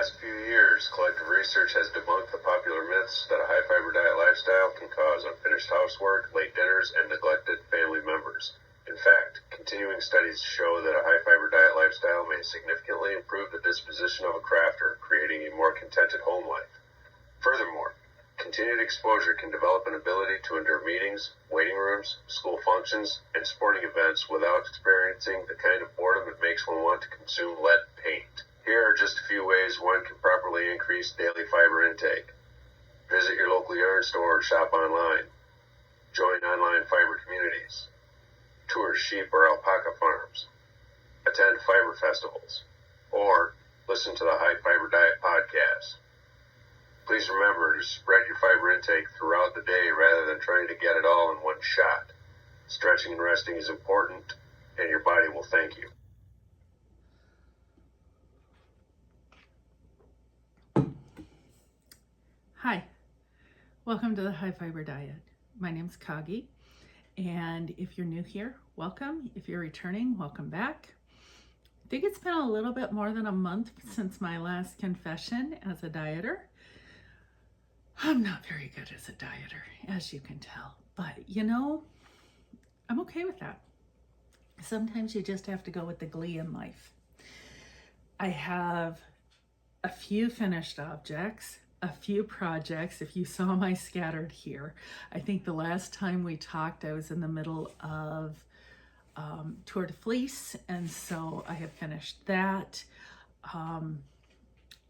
past few years, collective research has debunked the popular myths that a high-fiber diet lifestyle can cause unfinished housework, late dinners, and neglected family members. In fact, continuing studies show that a high-fiber diet lifestyle may significantly improve the disposition of a crafter, creating a more contented home life. Furthermore, continued exposure can develop an ability to endure meetings, waiting rooms, school functions, and sporting events without experiencing the kind of boredom it makes one want to consume lead paint. Here are just a few ways one can properly increase daily fiber intake. Visit your local yarn store or shop online. Join online fiber communities. Tour sheep or alpaca farms. Attend fiber festivals. Or listen to the High Fiber Diet podcast. Please remember to spread your fiber intake throughout the day rather than trying to get it all in one shot. Stretching and resting is important, and your body will thank you. Hi, welcome to the High Fiber Diet. My name's Kagi, and if you're new here, welcome. If you're returning, welcome back. I think it's been a little bit more than a month since my last confession as a dieter. I'm not very good as a dieter, as you can tell, but I'm okay with that. Sometimes you just have to go with the glee in life. I have a few finished objects, a few projects. If you saw my scattered here, I think the last time we talked, I was in the middle of Tour de Fleece, and so I have finished that.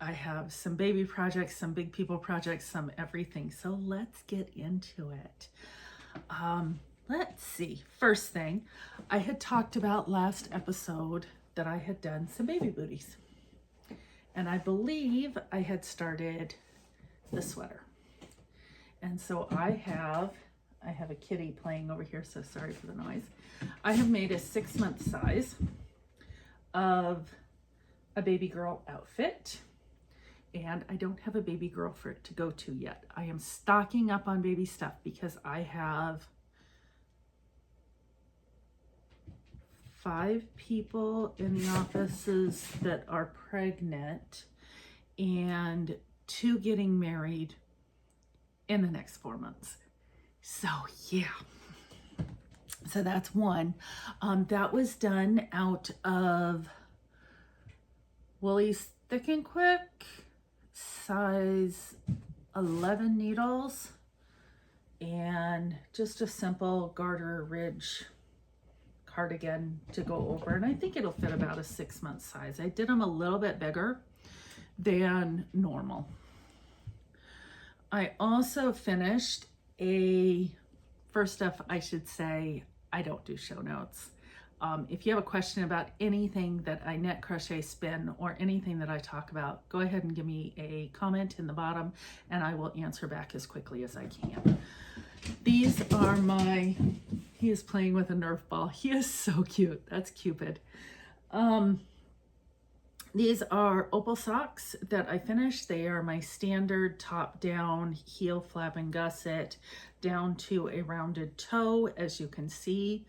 I have some baby projects, some big people projects, some everything. So let's get into it. Let's see. First thing, I had talked about last episode that I had done some baby booties. And I believe I had started the sweater. And so I have a kitty playing over here, so sorry for the noise. I have made a 6-month size of a baby girl outfit. And I don't have a baby girl for it to go to yet. I am stocking up on baby stuff because I have 5 people in the offices that are pregnant and 2 getting married in the next 4 months. So yeah, so that's one. That was done out of Woolies Thick and Quick, size 11 needles, and just a simple garter ridge cardigan to go over, and I think it'll fit about a 6-month size. I did them a little bit bigger than normal. I also finished first off, I should say, I don't do show notes. If you have a question about anything that I knit, crochet, spin, or anything that I talk about, go ahead and give me a comment in the bottom and I will answer back as quickly as I can. These are he is playing with a Nerf ball. He is so cute. That's Cupid. These are opal socks that I finished. They are my standard top-down heel flap and gusset down to a rounded toe, as you can see.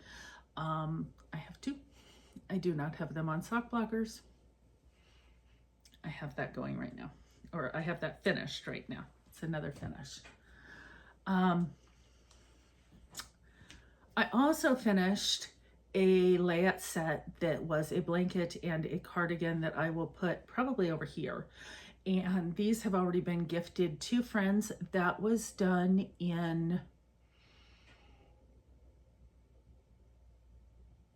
I have 2. I do not have them on sock blockers. I have that going right now, or I have that finished right now. It's another finish. I also finished a layette set that was a blanket and a cardigan that I will put probably over here. And these have already been gifted to friends. That was done in,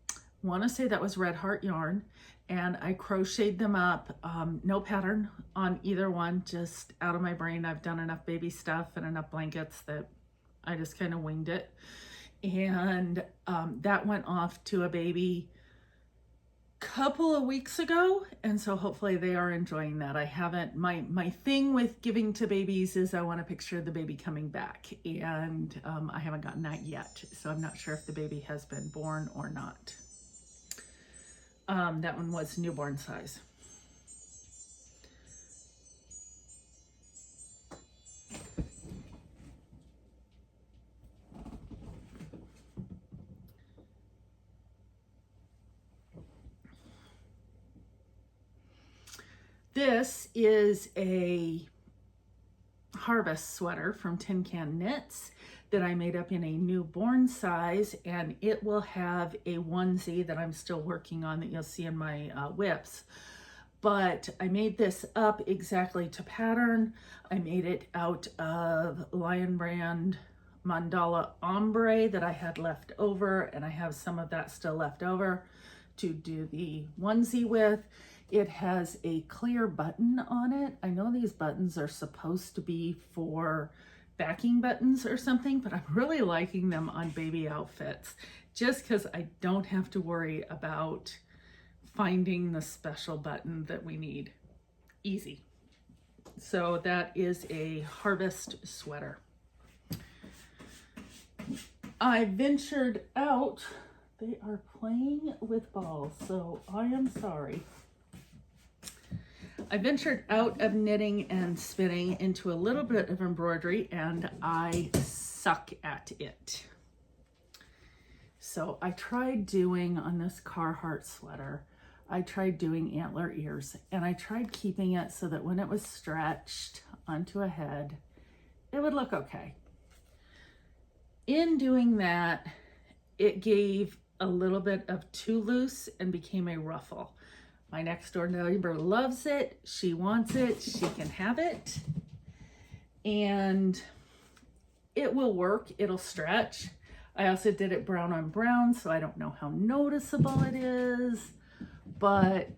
I want to say that was Red Heart yarn, and I crocheted them up. No pattern on either one, just out of my brain. I've done enough baby stuff and enough blankets that I just kind of winged it. And that went off to a baby a couple of weeks ago, and so hopefully they are enjoying that. I haven't, my thing with giving to babies is I want a picture of the baby coming back, and I haven't gotten that yet, so I'm not sure if the baby has been born or not. That one was newborn size. This is a Harvest sweater from Tin Can Knits that I made up in a newborn size, and it will have a onesie that I'm still working on that you'll see in my whips. But I made this up exactly to pattern. I made it out of Lion Brand Mandala Ombre that I had left over, and I have some of that still left over to do the onesie with. It has a clear button on it. I know these buttons are supposed to be for backing buttons or something, but I'm really liking them on baby outfits just because I don't have to worry about finding the special button that we need. Easy. So that is a Harvest sweater. I ventured out. They are playing with balls, so I am sorry. I ventured out of knitting and spinning into a little bit of embroidery, and I suck at it. So I tried doing on this Carhartt sweater, I tried doing antler ears, and I tried keeping it so that when it was stretched onto a head, it would look okay. In doing that, it gave a little bit of too loose and became a ruffle. My next door neighbor loves it. She wants it. She can have it. And it will work. It'll stretch. I also did it brown on brown, so I don't know how noticeable it is. But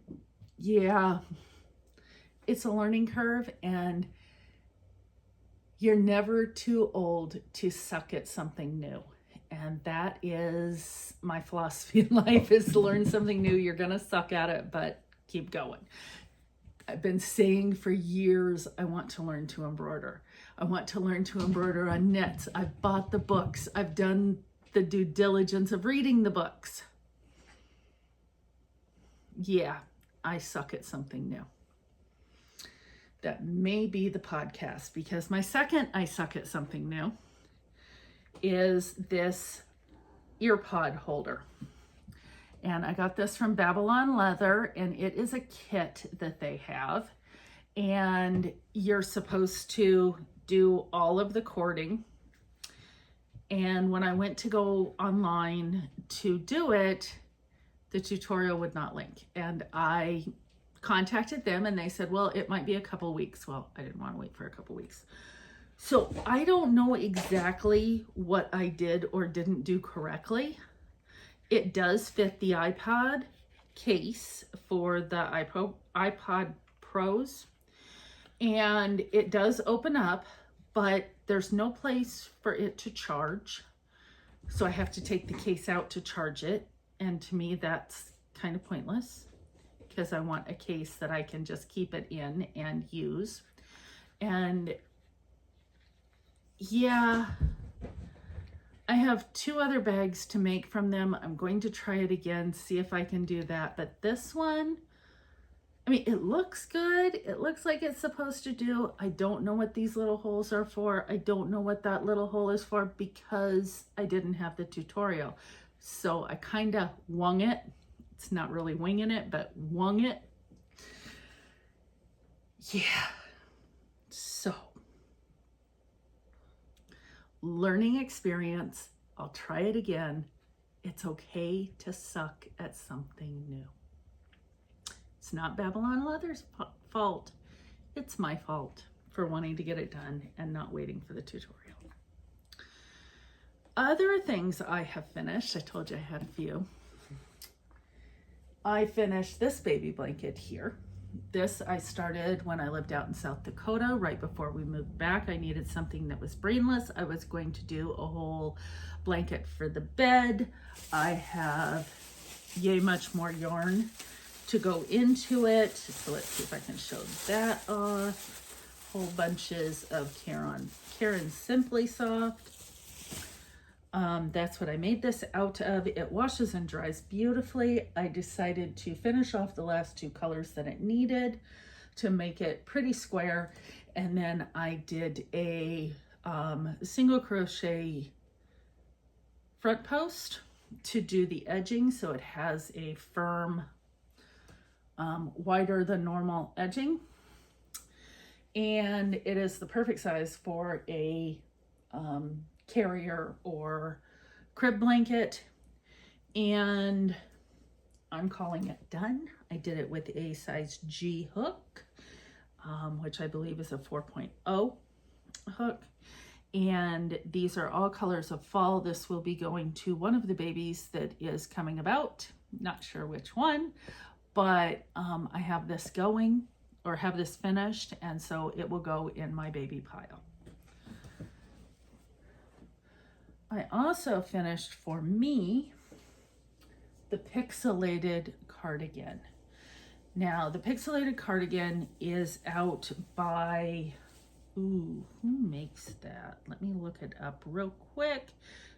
yeah, it's a learning curve, and you're never too old to suck at something new. And that is my philosophy in life, is to learn something new. You're going to suck at it, but keep going. I've been saying for years, I want to learn to embroider. I want to learn to embroider on knits. I've bought the books. I've done the due diligence of reading the books. Yeah, I suck at something new. That may be the podcast, because my second I suck at something new is this ear pod holder. And I got this from Babylon Leather, and it is a kit that they have. And you're supposed to do all of the cording. And when I went to go online to do it, the tutorial would not link. And I contacted them, and they said, well, it might be a couple weeks. Well, I didn't want to wait for a couple weeks. So I don't know exactly what I did or didn't do correctly. It does fit the iPod case for the iPod Pros, and it does open up, but there's no place for it to charge. So I have to take the case out to charge it. And to me, that's kind of pointless, because I want a case that I can just keep it in and use. And yeah, I have 2 other bags to make from them. I'm going to try it again, see if I can do that. But this one, I mean, it looks good. It looks like it's supposed to do. I don't know what these little holes are for. I don't know what that little hole is for, because I didn't have the tutorial. So I kind of wung it. It's not really winging it, but wung it. Yeah. So, learning experience. I'll try it again. It's okay to suck at something new. It's not Babylon Leather's fault. It's my fault for wanting to get it done and not waiting for the tutorial. Other things I have finished, I told you I had a few. I finished this baby blanket here. This I started when I lived out in South Dakota, right before we moved back. I needed something that was brainless. I was going to do a whole blanket for the bed. I have yay much more yarn to go into it. So let's see if I can show that off. Whole bunches of Caron Simply Soft. That's what I made this out of. It washes and dries beautifully. I decided to finish off the last 2 colors that it needed to make it pretty square. And then I did a single crochet front post to do the edging, so it has a firm, wider than normal edging. and it is the perfect size for a carrier or crib blanket. And I'm calling it done. I did it with a size G hook, which I believe is a 4.0 hook. And these are all colors of fall. This will be going to one of the babies that is coming about. Not sure which one, but I have this going, or have this finished, and so it will go in my baby pile. I also finished for me the pixelated cardigan. Now, the pixelated cardigan is out by, who makes that? Let me look it up real quick.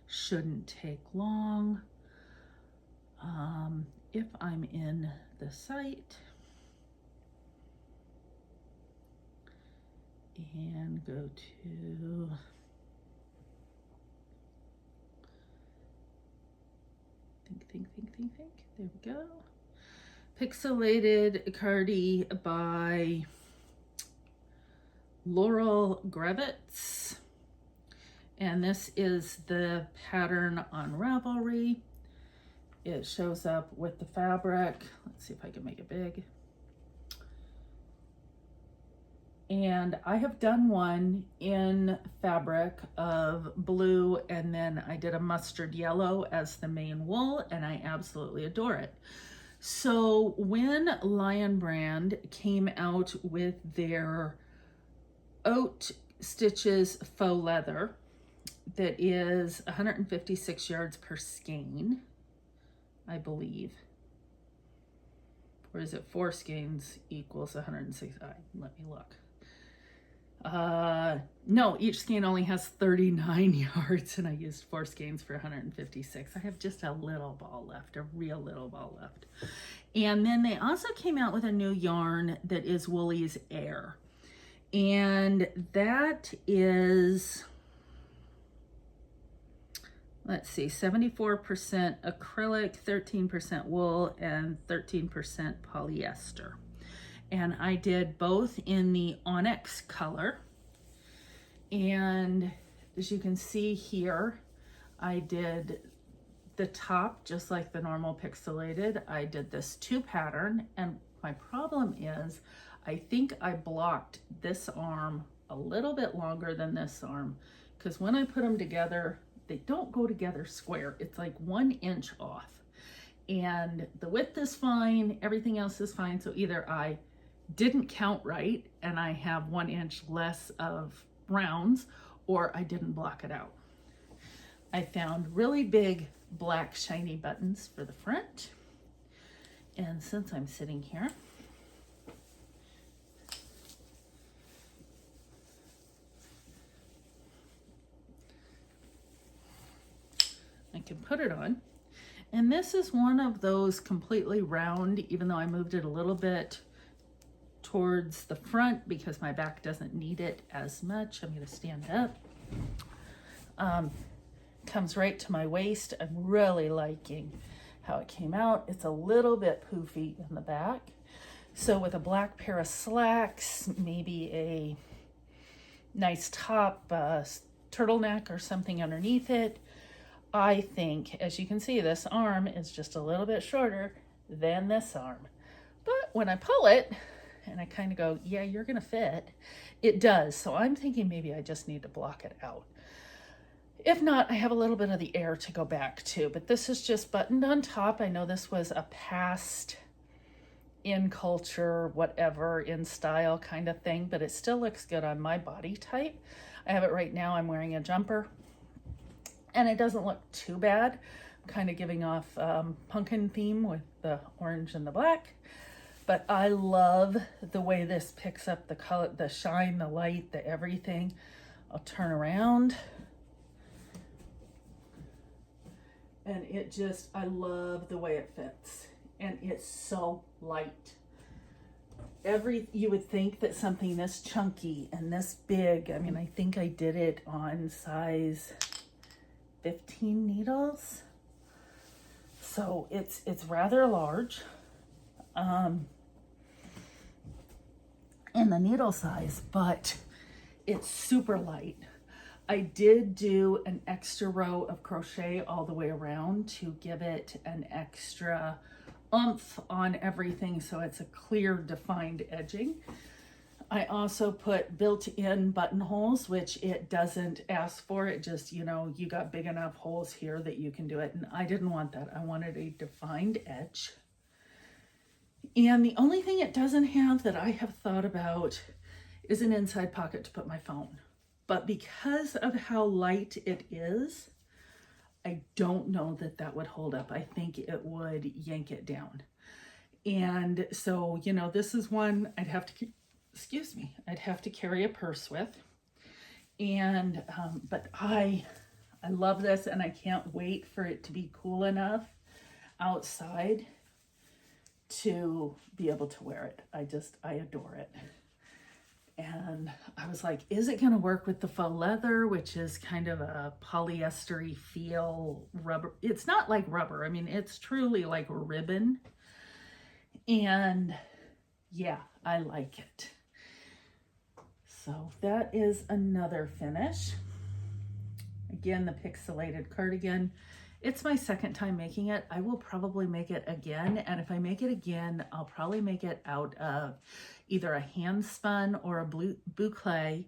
Shouldn't take long. If I'm in the site and go to think. There we go. Pixelated Cardi by Laurel Grevitz. And this is the pattern on Ravelry. It shows up with the fabric. Let's see if I can make it big. And I have done one in fabric of blue, and then I did a mustard yellow as the main wool, and I absolutely adore it. So when Lion Brand came out with their Oat Stitches faux leather that is 156 yards per skein, I believe. Or is it 4 skeins equals 106? Let me look. No, each skein only has 39 yards, and I used 4 skeins for 156. I have just a little ball left, a real little ball left. And then they also came out with a new yarn that is Woolies Air. And that is, let's see, 74% acrylic, 13% wool, and 13% polyester. And I did both in the onyx color. And as you can see here, I did the top just like the normal pixelated. I did this 2 pattern, and my problem is I think I blocked this arm a little bit longer than this arm, because when I put them together, they don't go together square. It's like 1 inch off, and the width is fine, everything else is fine. So either I didn't count right and I have 1 inch less of rounds, or I didn't block it out. I found really big black shiny buttons for the front, and since I'm sitting here, I can put it on. And this is one of those completely round, even though I moved it a little bit towards the front because my back doesn't need it as much. I'm going to stand up. Comes right to my waist. I'm really liking how it came out. It's a little bit poofy in the back. So with a black pair of slacks, maybe a nice top, turtleneck or something underneath it, I think, as you can see, this arm is just a little bit shorter than this arm. But when I pull it, and I kind of go, yeah, you're going to fit, it does. So I'm thinking maybe I just need to block it out. If not, I have a little bit of the air to go back to, but this is just buttoned on top. I know this was a past in culture, whatever, in style kind of thing, but it still looks good on my body type. I have it right now. I'm wearing a jumper, and it doesn't look too bad. I'm kind of giving off pumpkin theme with the orange and the black, but I love the way this picks up the color, the shine, the light, the everything. I'll turn around. And it just, I love the way it fits. And it's so light. You would think that something this chunky and this big, I mean, I think I did it on size 15 needles. So it's rather large. in the needle size, but it's super light. I did do an extra row of crochet all the way around to give it an extra oomph on everything so it's a clear defined edging. I also put built-in buttonholes, which it doesn't ask for. It just, you know, you got big enough holes here that you can do it. And I didn't want that. I wanted a defined edge. And the only thing it doesn't have that I have thought about is an inside pocket to put my phone. But because of how light it is, I don't know that that would hold up. I think it would yank it down. And so, you know, this is one I'd have to, I'd have to carry a purse with. And, but I love this, and I can't wait for it to be cool enough outside to be able to wear it. I adore it. And I was like, is it going to work with the faux leather, which is kind of a polyester-y feel rubber? It's not like rubber. I mean, it's truly like ribbon. And yeah, I like it. So that is another finish. Again, the pixelated cardigan. It's my second time making it. I will probably make it again. And if I make it again, I'll probably make it out of either a hand spun or a boucle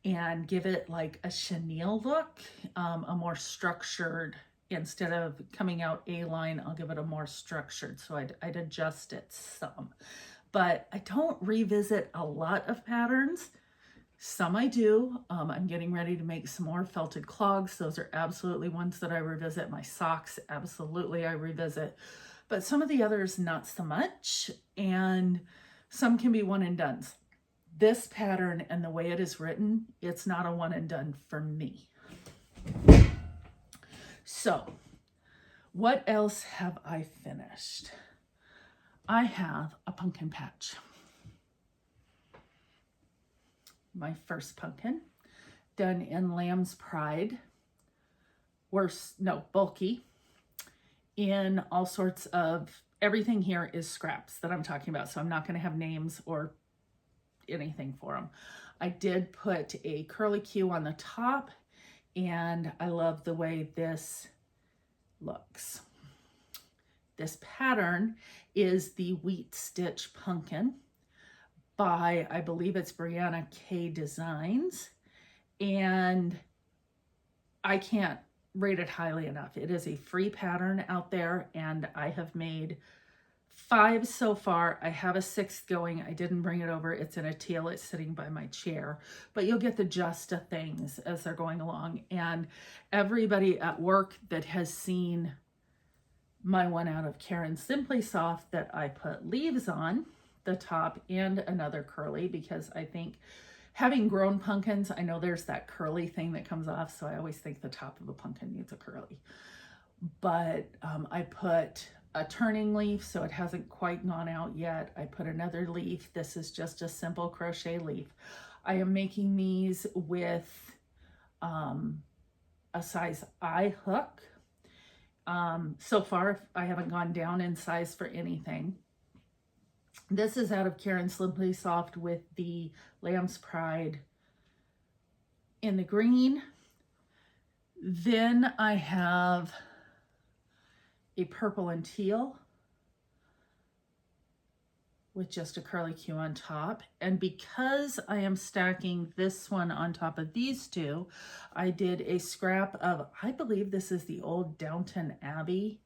and give it like a chenille look, a more structured, instead of coming out A-line, I'll give it a more structured. So I'd adjust it some, but I don't revisit a lot of patterns. Some I do. I'm getting ready to make some more felted clogs. Those are absolutely ones that I revisit. My socks, absolutely I revisit. But some of the others, not so much. And some can be one and dones. This pattern and the way it is written, it's not a one and done for me. So, what else have I finished? I have a pumpkin patch. My first pumpkin, done in Lamb's Pride, bulky, in all sorts of, everything here is scraps that I'm talking about, so I'm not going to have names or anything for them. I did put a curly Q on the top, and I love the way this looks. This pattern is the Wheat Stitch Pumpkin by, I believe it's Brianna K Designs, and I can't rate it highly enough. It is a free pattern out there, and I have made 5 so far. I have a 6th going. I didn't bring it over. It's in a teal. It's sitting by my chair, but you'll get the gist of things as they're going along. And everybody at work that has seen my one out of Caron Simply Soft that I put leaves on the top and another curly, because I think having grown pumpkins, I know there's that curly thing that comes off, so I always think the top of a pumpkin needs a curly. But I put a turning leaf, so it hasn't quite gone out yet. I put another leaf. This is just a simple crochet leaf. I am making these with a size I hook. So far, I haven't gone down in size for anything. This is out of Caron Simply Soft with the Lamb's Pride in the green. Then I have a purple and teal with just a curly Q on top. And because I am stacking this one on top of these two, I did a scrap of, I believe this is the old Downton Abbey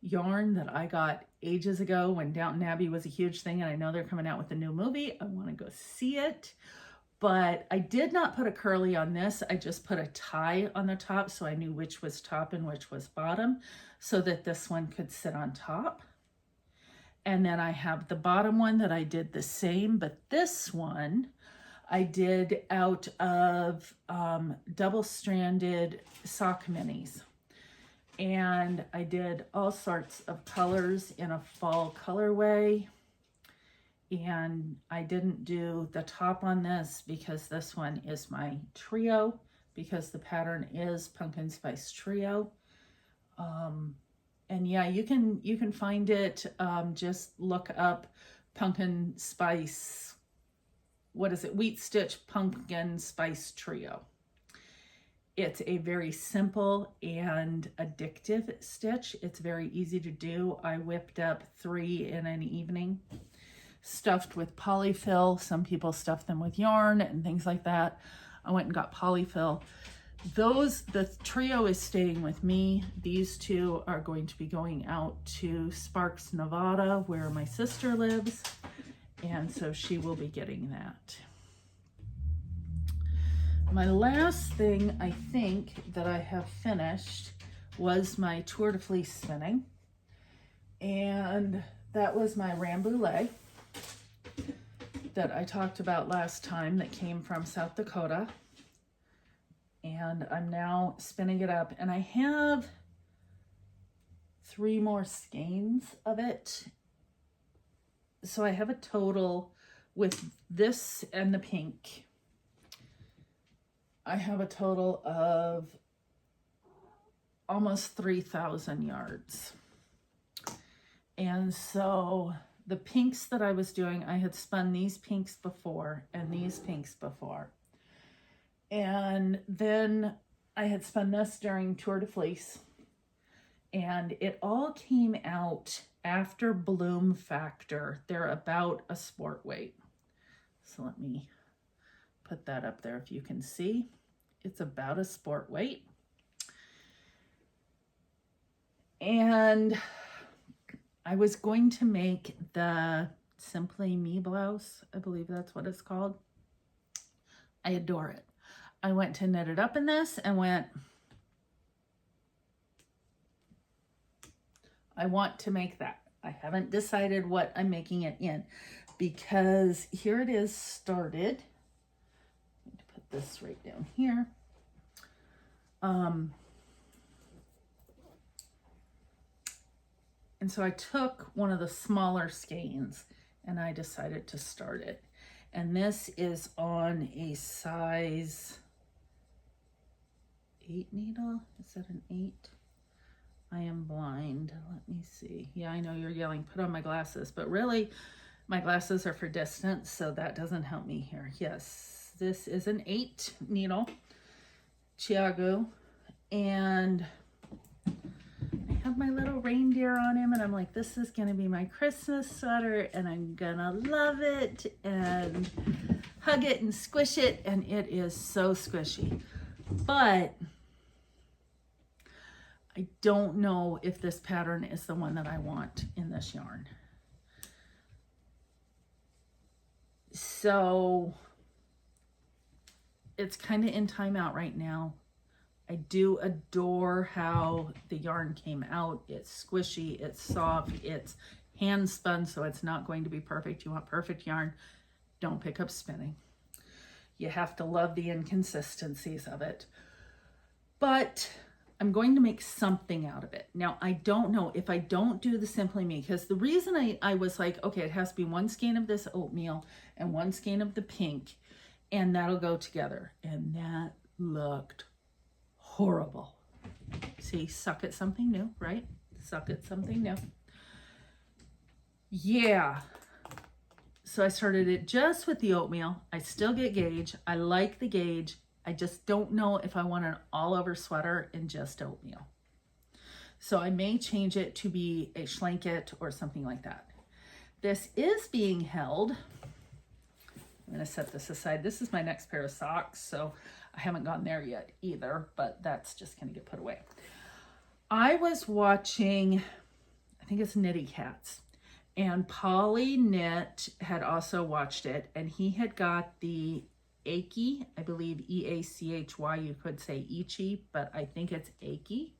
yarn that I got ages ago when Downton Abbey was a huge thing, and I know they're coming out with a new movie. I want to go see it, but I did not put a curly on this. I just put a tie on the top so I knew which was top and which was bottom, so that this one could sit on top. And then I have the bottom one that I did the same, but this one I did out of double-stranded sock minis. And I did all sorts of colors in a fall colorway. And I didn't do the top on this because this one is my trio, because the pattern is Pumpkin Spice Trio. And yeah, you can find it, just look up Pumpkin Spice what is it? Wheat Stitch Pumpkin Spice Trio. It's a very simple and addictive stitch. It's very easy to do. I whipped up 3 in an evening, stuffed with polyfill. Some people stuff them with yarn and things like that. I went and got polyfill. The trio is staying with me. These 2 are going to be going out to Sparks, Nevada, where my sister lives. And so she will be getting that. My last thing I think that I have finished was my Tour de Fleece spinning. And that was my Rambouillet that I talked about last time that came from South Dakota. And I'm now spinning it up, and I have 3 more skeins of it. So I have a total with this and the pink. I have a total of almost 3,000 yards. And so the pinks that I was doing, I had spun these pinks before and these pinks before. And then I had spun this during Tour de Fleece, and it all came out after bloom factor. They're about a sport weight. So let me put that up there if you can see. It's about a sport weight. And I was going to make the Simply Me blouse. I believe that's what it's called. I adore it. I went to knit it up in this and went, I want to make that. I haven't decided what I'm making it in, because here it is started. I need to put this right down here. And so I took one of the smaller skeins and I decided to start it. And this is on a size 8 needle. Is that an 8? I am blind. Let me see. Yeah, I know you're yelling, put on my glasses, but really my glasses are for distance, so that doesn't help me here. Yes, this is an 8 needle Chiago, and I have my little reindeer on him, and I'm like, this is gonna be my Christmas sweater, and I'm gonna love it and hug it and squish it, and it is so squishy. But I don't know if this pattern is the one that I want in this yarn. So it's kind of in timeout right now. I do adore how the yarn came out. It's squishy, it's soft, it's hand spun, so it's not going to be perfect. You want perfect yarn, don't pick up spinning. You have to love the inconsistencies of it. But I'm going to make something out of it. Now, I don't know if I don't do the Simply Me, because the reason I was like, okay, it has to be 1 skein of this oatmeal and 1 skein of the pink, and that'll go together. And that looked horrible. See, suck at something new, right? Suck at something new. Yeah. So I started it just with the oatmeal. I still get gauge. I like the gauge. I just don't know if I want an all-over sweater in just oatmeal. So I may change it to be a Schlanket or something like that. This is being held. I'm going to set this aside. This is my next pair of socks, so I haven't gone there yet either, but that's just going to get put away. I was watching, I think it's Knitty Cats, and Polly Knit had also watched it, and he had got the Achy, I believe E-A-C-H-Y, you could say Ichi, but I think it's Achy.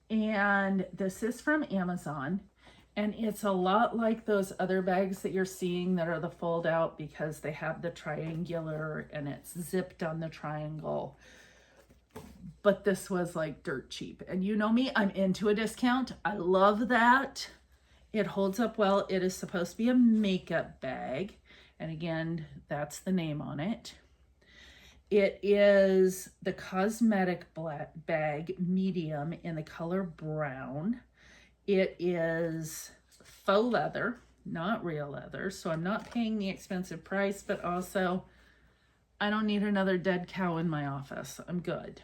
And this is from Amazon, and it's a lot like those other bags that you're seeing that are the fold out, because they have the triangular and it's zipped on the triangle. But this was like dirt cheap, and you know me, I'm into a discount. I love that. It holds up well. It is supposed to be a makeup bag. And again, that's the name on it. It is the cosmetic bag medium in the color brown. It is faux leather. not real leather, so I'm not paying the expensive price, but also I don't need another dead cow in my office. I'm good.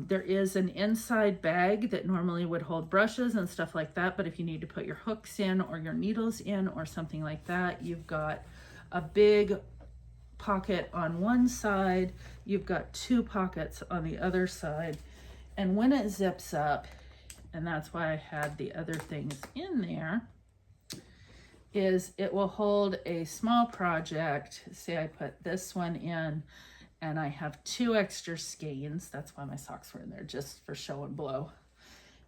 There is an inside bag that normally would hold brushes and stuff like that, but if you need to put your hooks in or your needles in or something like that, you've got a big pocket on one side, you've got 2 pockets on the other side, and when it zips up, and that's why I had the other things in there, is it will hold a small project. Say I put this one in and I have 2 extra skeins. That's why my socks were in there, just for show and blow.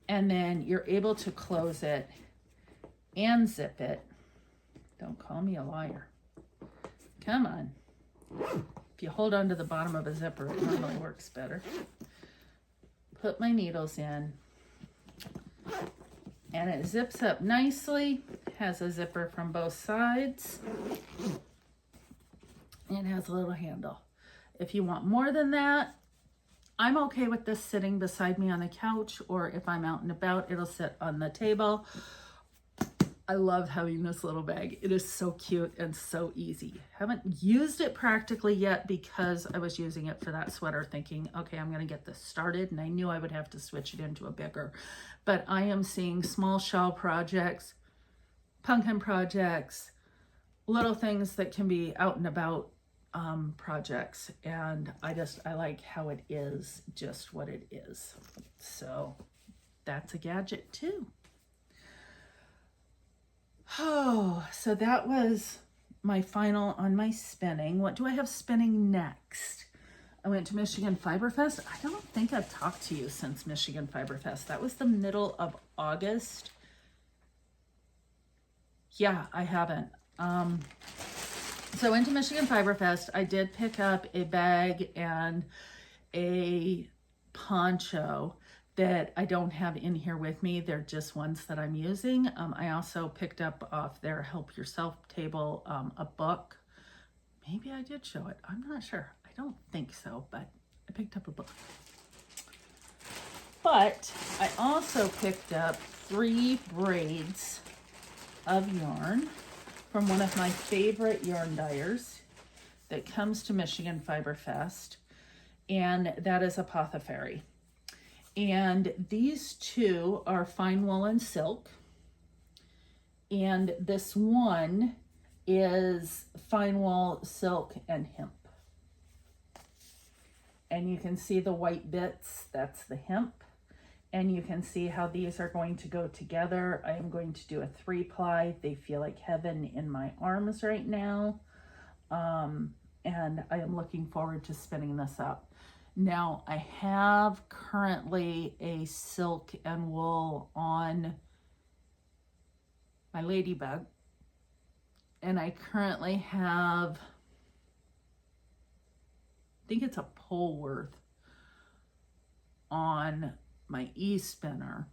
And then you're able to close it and zip it. Don't call me a liar. Come on. If you hold on to the bottom of a zipper, it normally works better. Put my needles in. And it zips up nicely. Has a zipper from both sides. And has a little handle. If you want more than that, I'm okay with this sitting beside me on the couch, or if I'm out and about, it'll sit on the table. I love having this little bag. It is so cute and so easy. Haven't used it practically yet because I was using it for that sweater thinking, okay, I'm gonna get this started, and I knew I would have to switch it into a bigger. But I am seeing small shawl projects, pumpkin projects, little things that can be out and about projects, and I like how it is just what it is. So that's a gadget too. Oh, so that was my final on my spinning. What do I have spinning next? I went to Michigan Fiber Fest. I don't think I've talked to you since Michigan Fiber Fest. That was the middle of August. Yeah, I haven't. So I went to Michigan Fiber Fest. I did pick up a bag and a poncho that I don't have in here with me. They're just ones that I'm using. I also picked up off their Help Yourself table a book. Maybe I did show it. I'm not sure. I don't think so, but I picked up a book. But I also picked up 3 braids of yarn from one of my favorite yarn dyers that comes to Michigan Fiber Fest, and that is Apothecary. And these 2 are fine wool and silk, and this one is fine wool, silk, and hemp. And you can see the white bits, that's the hemp. And you can see how these are going to go together. I am going to do a 3-ply. They feel like heaven in my arms right now. And I am looking forward to spinning this up. Now, I have currently a silk and wool on my Ladybug. And I currently have, I think it's a Polworth on my e-spinner.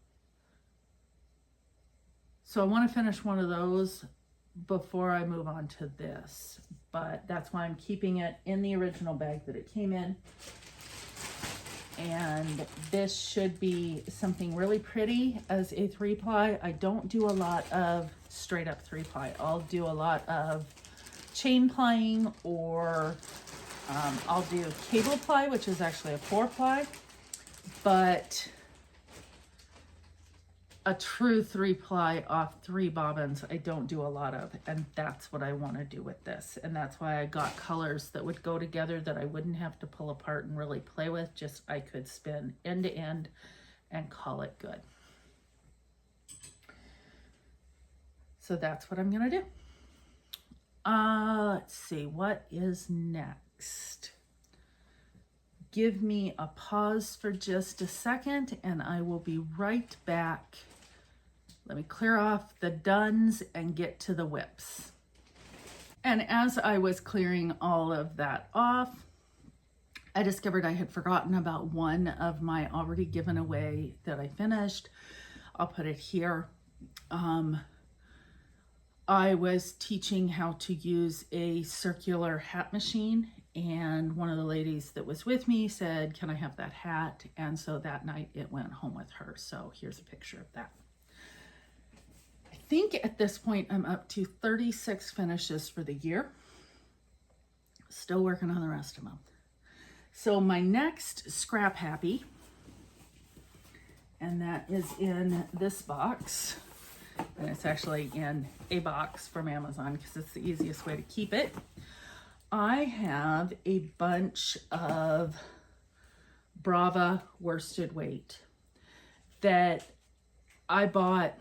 So I want to finish one of those before I move on to this, but that's why I'm keeping it in the original bag that it came in. And this should be something really pretty as a 3-ply. I don't do a lot of straight up 3-ply. I'll do a lot of chain plying, or I'll do cable ply, which is actually a 4-ply, but a true 3-ply off 3 bobbins I don't do a lot of, and that's what I want to do with this. And that's why I got colors that would go together that I wouldn't have to pull apart and really play with. Just I could spin end to end and call it good. So that's what I'm gonna do. Let's see, what is next? Give me a pause for just a second and I will be right back. Let me clear off the duns and get to the whips. And as I was clearing all of that off, I discovered I had forgotten about one of my already given away that I finished. I'll put it here. I was teaching how to use a circular hat machine, and one of the ladies that was with me said, can I have that hat? And so that night it went home with her. So here's a picture of that. I think at this point I'm up to 36 finishes for the year. Still working on the rest of them. So my next Scrap Happy, and that is in this box, and it's actually in a box from Amazon because it's the easiest way to keep it. I have a bunch of Brava worsted weight that I bought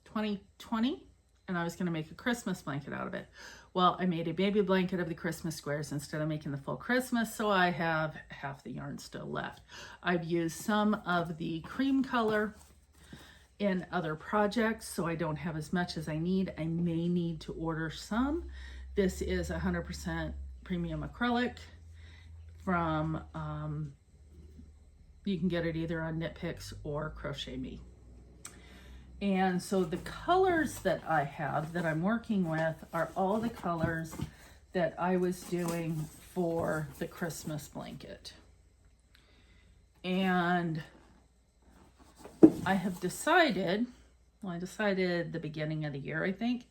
2020, and I was going to make a Christmas blanket out of it. Well, I made a baby blanket of the Christmas squares instead of making the full Christmas, so I have half the yarn still left. I've used some of the cream color in other projects, so I don't have as much as I need. I may need to order some. This is 100% premium acrylic from, you can get it either on Knit Picks or Crochet Me. And so the colors that I have that I'm working with are all the colors that I was doing for the Christmas blanket. And I have decided, well, I decided the beginning of the year, I think,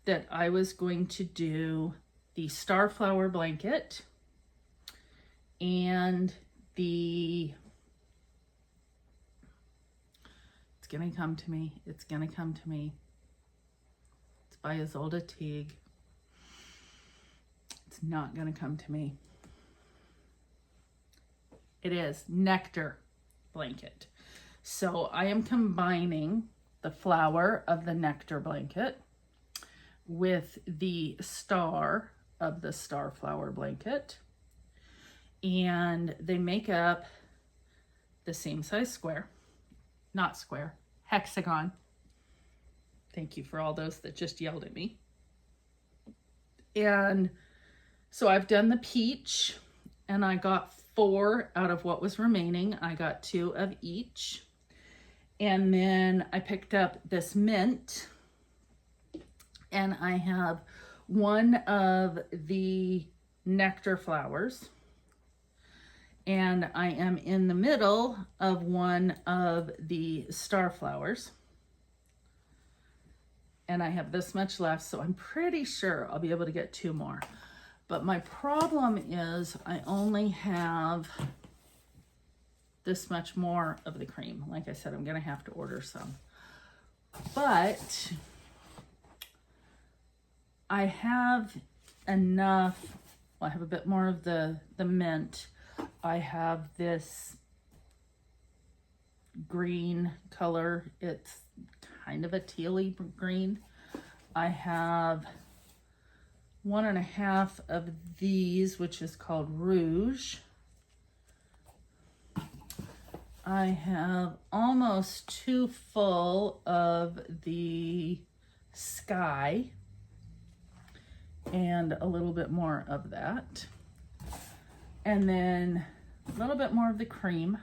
that I was going to do the Starflower blanket and the, it's gonna come to me, it's gonna come to me. It's by Isolde Teague. It's not gonna come to me. It is Nectar blanket. So I am combining the flower of the Nectar blanket with the star of the Starflower blanket. And they make up the same size square. Not square, hexagon. Thank you for all those that just yelled at me. And so I've done the peach, and I got 4 out of what was remaining. I got 2 of each. And then I picked up this mint, and I have 1 of the nectar flowers. And I am in the middle of 1 of the star flowers. And I have this much left, so I'm pretty sure I'll be able to get 2 more. But my problem is I only have this much more of the cream. Like I said, I'm gonna have to order some. But I have enough, well, I have a bit more of the mint. I have this green color. It's kind of a tealy green. I have 1.5 of these, which is called Rouge. I have almost 2 full of the Sky and a little bit more of that. And then a little bit more of the cream.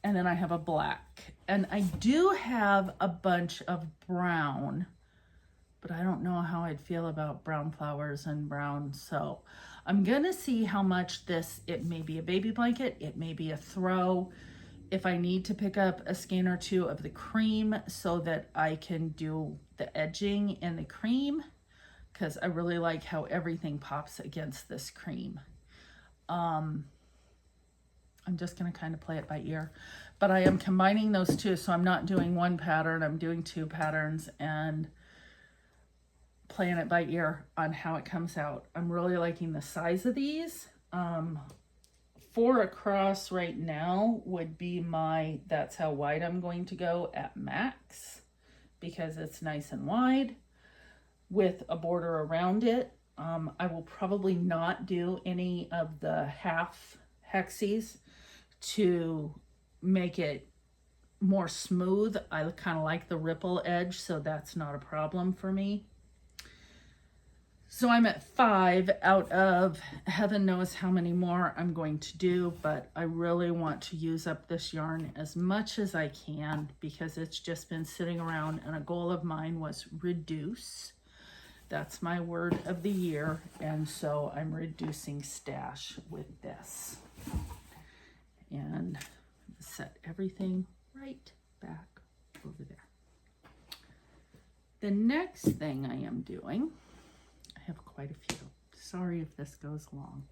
And then I have a black. And I do have a bunch of brown, but I don't know how I'd feel about brown flowers and brown. So I'm gonna see how much this, it may be a baby blanket, it may be a throw. If I need to pick up a skein or 2 of the cream so that I can do the edging in the cream, because I really like how everything pops against this cream. I'm just gonna kind of play it by ear, but I am combining those 2, so I'm not doing 1 pattern, I'm doing 2 patterns and playing it by ear on how it comes out. I'm really liking the size of these. 4 across right now would be my, that's how wide I'm going to go at max, because it's nice and wide with a border around it. I will probably not do any of the half hexies to make it more smooth. I kind of like the ripple edge, so that's not a problem for me. So I'm at 5 out of heaven knows how many more I'm going to do, but I really want to use up this yarn as much as I can because it's just been sitting around, and a goal of mine was reduce. That's my word of the year, and so I'm reducing stash with this. And set everything right back over there. The next thing I am doing, I have quite a few. Sorry if this goes long.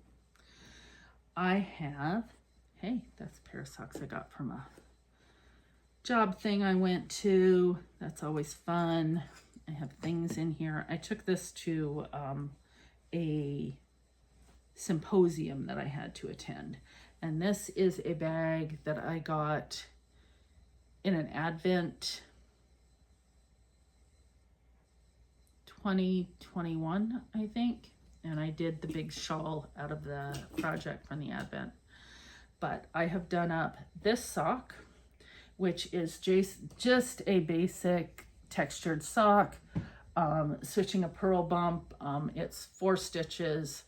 I have, hey, that's a pair of socks I got from a job thing I went to. That's always fun. I have things in here. I took this to a symposium that I had to attend. And this is a bag that I got in an Advent 2021, I think. And I did the big shawl out of the project from the Advent. But I have done up this sock, which is just a basic textured sock, switching a purl bump. It's 4 stitches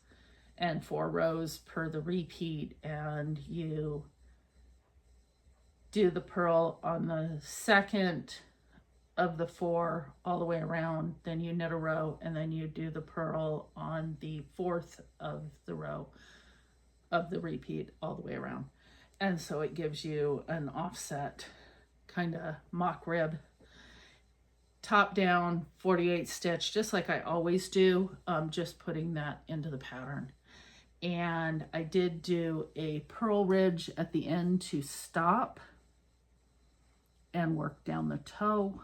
and 4 rows per the repeat, and you do the purl on the second of the 4 all the way around, then you knit a row, and then you do the purl on the 4th of the row of the repeat all the way around. And so it gives you an offset kind of mock rib, top down 48 stitch, just like I always do, just putting that into the pattern. And I did do a purl ridge at the end to stop and work down the toe.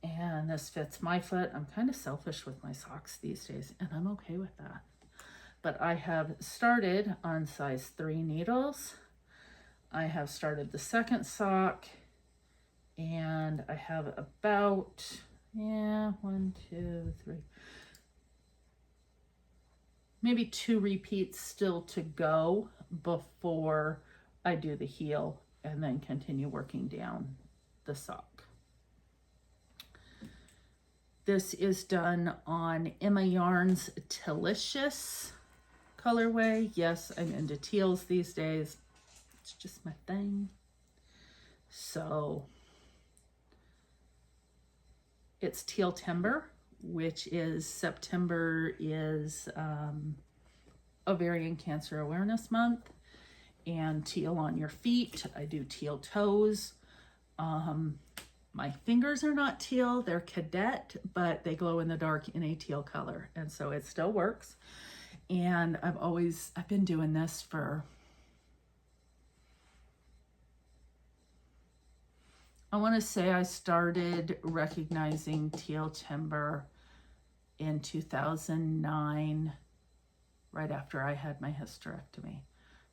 And this fits my foot. I'm kind of selfish with my socks these days, and I'm okay with that. But I have started on size 3 needles. I have started the second sock, and I have about, 1, 2, 3, maybe 2 repeats still to go before I do the heel and then continue working down the sock. This is done on Emma Yarn's Delicious colorway. Yes, I'm into teals these days. It's just my thing. So it's Teal Timber, which is September is Ovarian Cancer Awareness Month, and teal on your feet. I do teal toes. My fingers are not teal, they're cadet, but they glow in the dark in a teal color, and so it still works. And I've been doing this for, I want to say I started recognizing teal timber in 2009, right after I had my hysterectomy.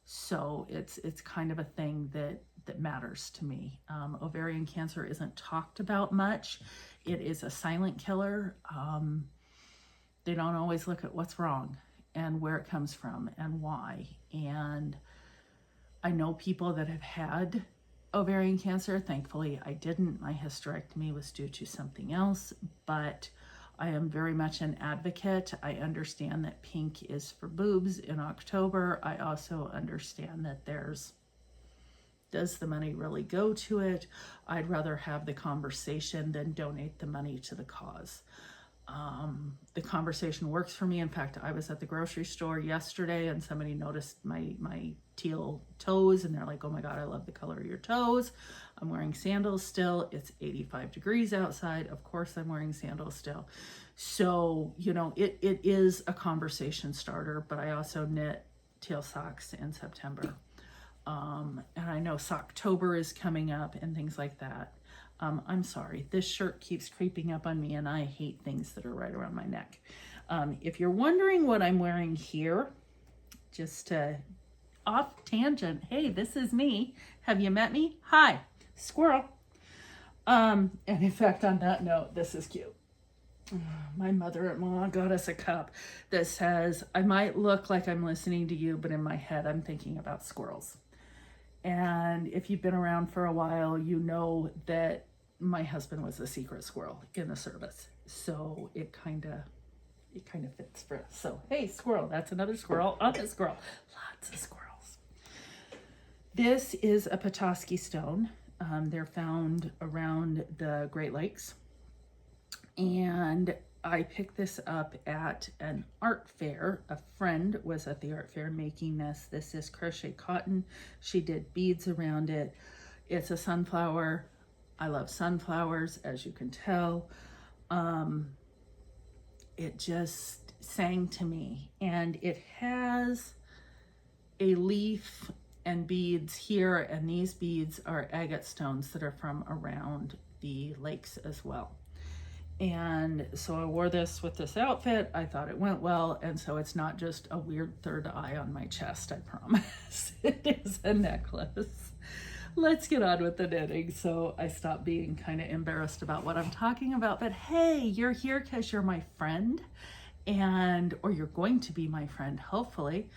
So it's kind of a thing that matters to me. Ovarian cancer isn't talked about much. It is a silent killer. They don't always look at what's wrong and where it comes from and why. And I know people that have had ovarian cancer. Thankfully, I didn't. My hysterectomy was due to something else, but I am very much an advocate. I understand that pink is for boobs in October. I also understand that does the money really go to it? I'd rather have the conversation than donate the money to the cause. The conversation works for me. In fact, I was at the grocery store yesterday and somebody noticed my teal toes and they're like, oh my God, I love the color of your toes. I'm wearing sandals still. It's 85 degrees outside. Of course I'm wearing sandals still. So, it is a conversation starter, but I also knit teal socks in September. And I know Socktober is coming up and things like that. I'm sorry, this shirt keeps creeping up on me and I hate things that are right around my neck. If you're wondering what I'm wearing here, just off tangent, hey, this is me. Have you met me? Hi, squirrel. And in fact, on that note, this is cute. My mother-in-law got us a cup that says, I might look like I'm listening to you, but in my head, I'm thinking about squirrels. And if you've been around for a while, you know that my husband was a secret squirrel in the service. So it kind of fits for us. So, hey, squirrel, that's another squirrel on a squirrel. Lots of squirrels. This is a Petoskey stone. They're found around the Great Lakes. And I picked this up at an art fair. A friend was at the art fair making this. This is crochet cotton. She did beads around it. It's a sunflower. I love sunflowers, as you can tell. It just sang to me, and it has a leaf and beads here, and these beads are agate stones that are from around the lakes as well. And so I wore this with this outfit. I thought it went well, and so it's not just a weird third eye on my chest, I promise. It is a necklace. Let's get on with the knitting so I stop being kind of embarrassed about what I'm talking about. But hey, you're here because you're my friend, or you're going to be my friend, hopefully.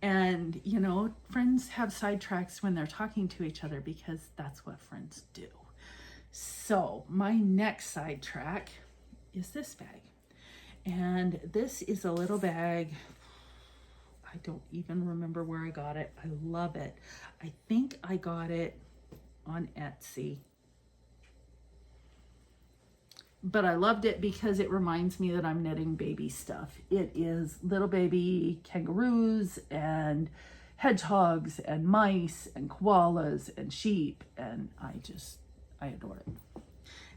And, you know, friends have sidetracks when they're talking to each other because that's what friends do. So my next sidetrack is this bag. And this is a little bag. I don't even remember where I got it. I love it. I think I got it on Etsy. But I loved it because it reminds me that I'm knitting baby stuff. It is little baby kangaroos and hedgehogs and mice and koalas and sheep, and I adore it.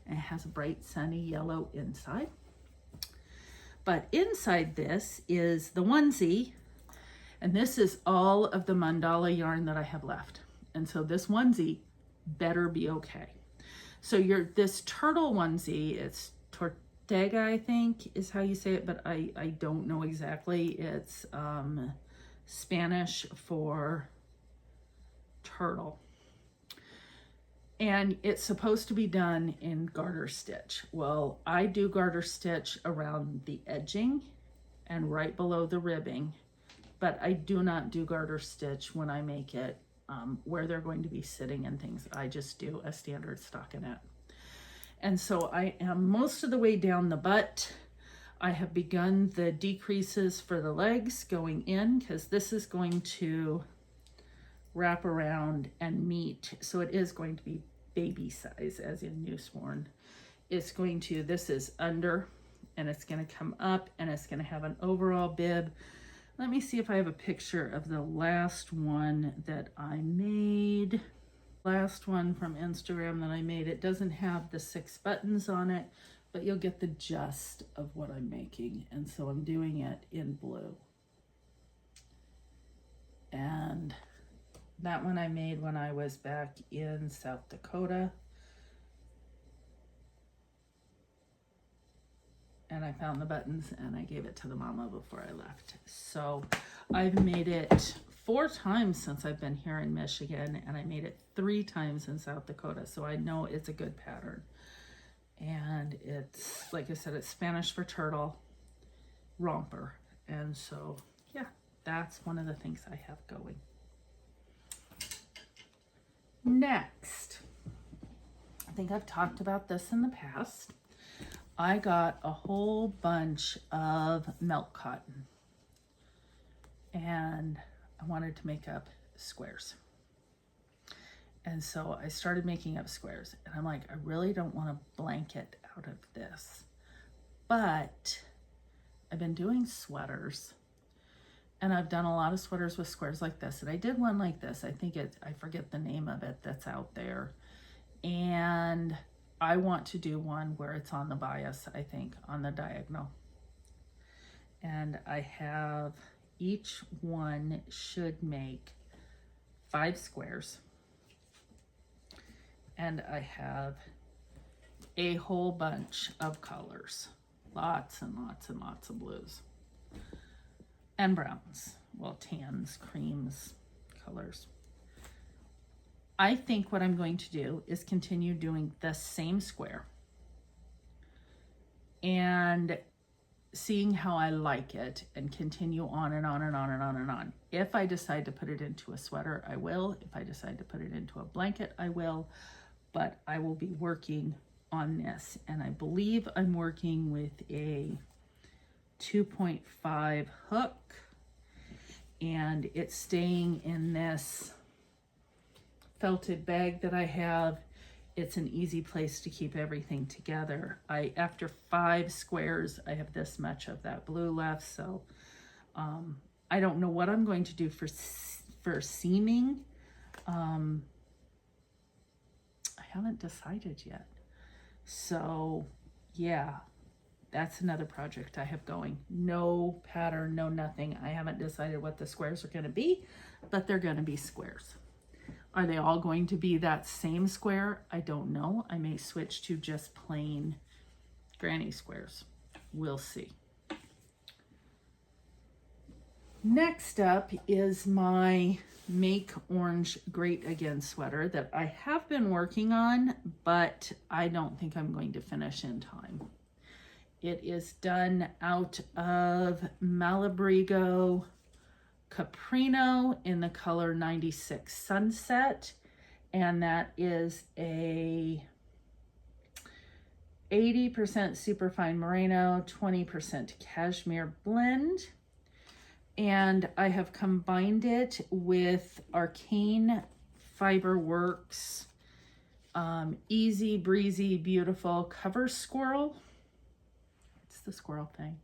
And it has a bright sunny yellow inside. But inside this is the onesie, and this is all of the mandala yarn that I have left. And so this onesie better be okay. So this turtle onesie, it's Tortuga, I think is how you say it, but I don't know exactly. It's Spanish for turtle. And it's supposed to be done in garter stitch. Well, I do garter stitch around the edging and right below the ribbing, but I do not do garter stitch when I make it where they're going to be sitting and things. I just do a standard stockinette. And so I am most of the way down the butt. I have begun the decreases for the legs going in because this is going to wrap around and meet. So it is going to be baby size, as in newborn. This is under, and it's going to come up, and it's going to have an overall bib. Let me see if I have a picture of the last one that I made. Last one from Instagram that I made. It doesn't have the 6 buttons on it, but you'll get the gist of what I'm making. And so I'm doing it in blue. And that one I made when I was back in South Dakota. And I found the buttons and I gave it to the mama before I left. So I've made it 4 times since I've been here in Michigan, and I made it 3 times in South Dakota. So I know it's a good pattern. And it's, like I said, it's Spanish for turtle, romper. And so, yeah, that's one of the things I have going. Next, I think I've talked about this in the past. I got a whole bunch of milk cotton, and I wanted to make up squares. And so I started making up squares, and I'm like, I really don't want a blanket out of this, but I've been doing sweaters, and I've done a lot of sweaters with squares like this. And I did one like this. I forget the name of it that's out there. And I want to do one where it's on the bias, I think, on the diagonal. And I have, each one should make 5 squares. And I have a whole bunch of colors. Lots and lots and lots of blues. And browns. Well, tans, creams, colors. I think what I'm going to do is continue doing the same square and seeing how I like it and continue on and on and on and on and on. If I decide to put it into a sweater, I will. If I decide to put it into a blanket, I will. But I will be working on this. And I believe I'm working with a 2.5 hook, and it's staying in this felted bag that I have. It's an easy place to keep everything together. After 5 squares, I have this much of that blue left. So I don't know what I'm going to do for seaming. haven't decided yet. So yeah, that's another project I have going. No pattern, no nothing. I haven't decided what the squares are going to be, but they're going to be squares. Are they all going to be that same square? I don't know. I may switch to just plain granny squares. We'll see. Next up is my Make Orange Great Again sweater that I have been working on, but I don't think I'm going to finish in time. It is done out of Malabrigo Caprino in the color 96 Sunset, and that is a 80% superfine merino, 20% cashmere blend. And I have combined it with Arcane Fiber Works Easy Breezy Beautiful Cover Squirrel. It's the squirrel thing.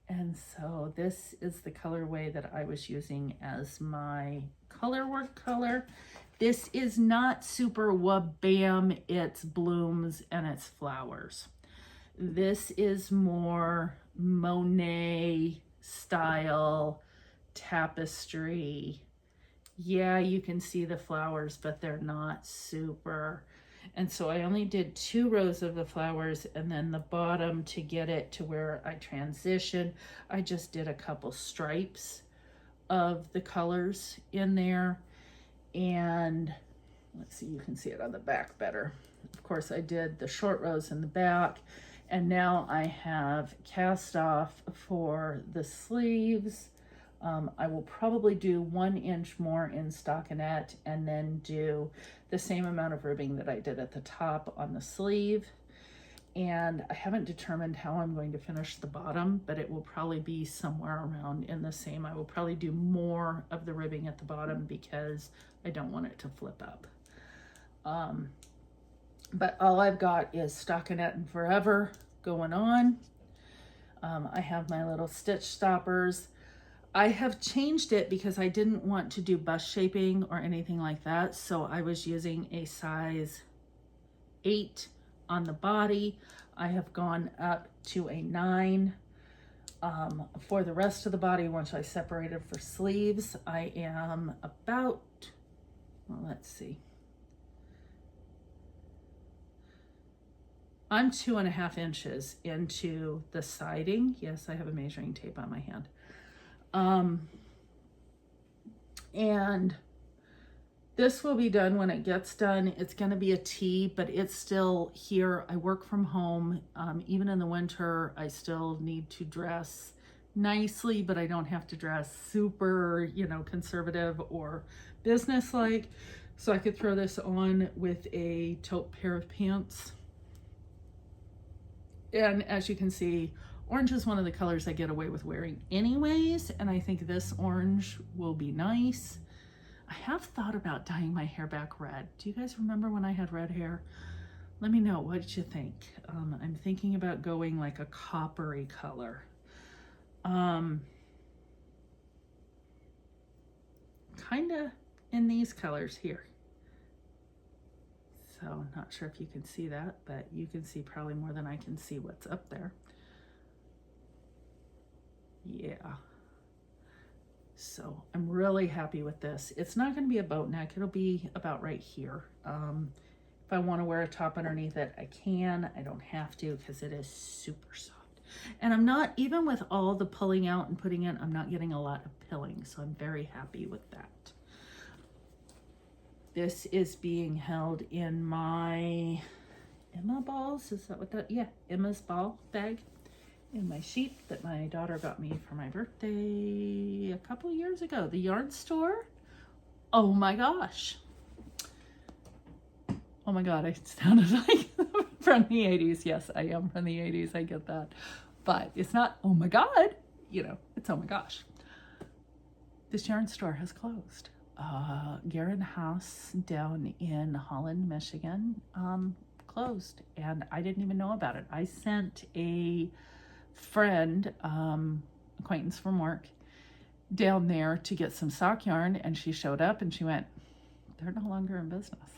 And so this is the colorway that I was using as my color work color. This is not super wabam, it's blooms and it's flowers. This is more Monet style tapestry. Yeah, you can see the flowers, but they're not super. And so I only did 2 rows of the flowers, and then the bottom, to get it to where I transition, I just did a couple stripes of the colors in there. And let's see, you can see it on the back better. Of course, I did the short rows in the back, and now I have cast off for the sleeves. I will probably do 1 inch more in stockinette and then do the same amount of ribbing that I did at the top on the sleeve. And I haven't determined how I'm going to finish the bottom, but it will probably be somewhere around in the same. I will probably do more of the ribbing at the bottom because I don't want it to flip up. But all I've got is stockinette and forever going on. I have my little stitch stoppers. I have changed it because I didn't want to do bust shaping or anything like that. So I was using a size 8 on the body. I have gone up to a 9 for the rest of the body. Once I separated for sleeves, I am about, well, let's see. I'm 2.5 inches into the siding. Yes, I have a measuring tape on my hand. And this will be done when it gets done. It's going to be a T, but it's still here. I work from home. Even in the winter, I still need to dress nicely, but I don't have to dress super, conservative or businesslike. So I could throw this on with a taupe pair of pants. And as you can see, orange is one of the colors I get away with wearing anyways, and I think this orange will be nice. I have thought about dyeing my hair back red. Do you guys remember when I had red hair? Let me know, what did you think? I'm thinking about going like a coppery color. Kind of in these colors here. So not sure if you can see that, but you can see probably more than I can see what's up there. Yeah. So I'm really happy with this. It's not going to be a boat neck. It'll be about right here. If I want to wear a top underneath it, I can. I don't have to because it is super soft. And I'm not, even with all the pulling out and putting in, I'm not getting a lot of pilling. So I'm very happy with that. This is being held in my Emma balls. Is that what that? Yeah, Emma's ball bag in my sheet that my daughter got me for my birthday a couple years ago. The yarn store. Oh my gosh. Oh my God, I sounded like from the 80s. Yes, I am from the 80s. I get that. But it's not, oh my God, it's oh my gosh. This yarn store has closed. Garin House down in Holland, Michigan, closed, and I didn't even know about it. I sent a friend, acquaintance from work, down there to get some sock yarn, and she showed up and she went, they're no longer in business.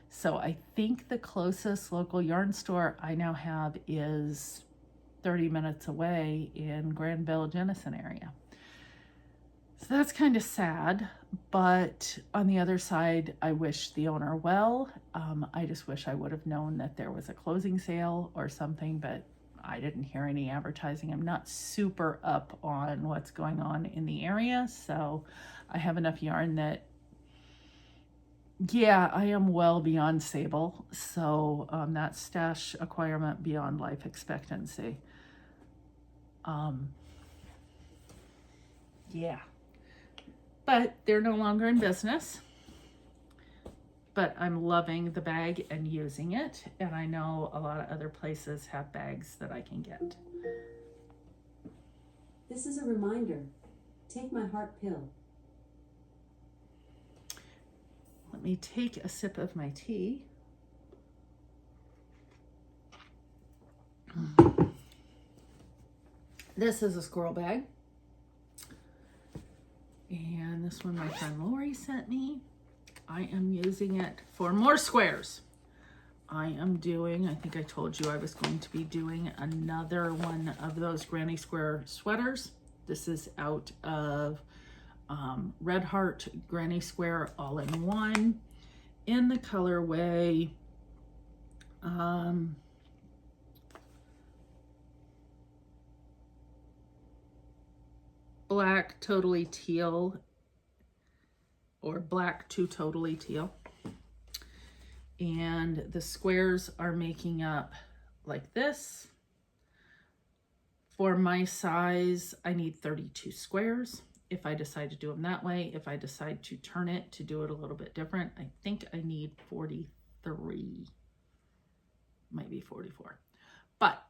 So I think the closest local yarn store I now have is 30 minutes away in Granville, Jenison area. So that's kind of sad, but on the other side, I wish the owner well. I just wish I would have known that there was a closing sale or something, but I didn't hear any advertising. I'm not super up on what's going on in the area, so I have enough yarn that, yeah, I am well beyond sable, so that stash acquirement beyond life expectancy. Yeah. But they're no longer in business. But I'm loving the bag and using it. And I know a lot of other places have bags that I can get. This is a reminder. Take my heart pill. Let me take a sip of my tea. This is a squirrel bag. And this one my friend Lori sent me. I am using it for more squares. I am doing, I think I told you I was going to be doing another one of those Granny Square sweaters. This is out of Red Heart Granny Square all-in-one in the colorway black totally teal or black to totally teal. And the squares are making up like this. For my size, I need 32 squares. If I decide to do them that way, if I decide to turn it to do it a little bit different, I think I need 43, might be 44. But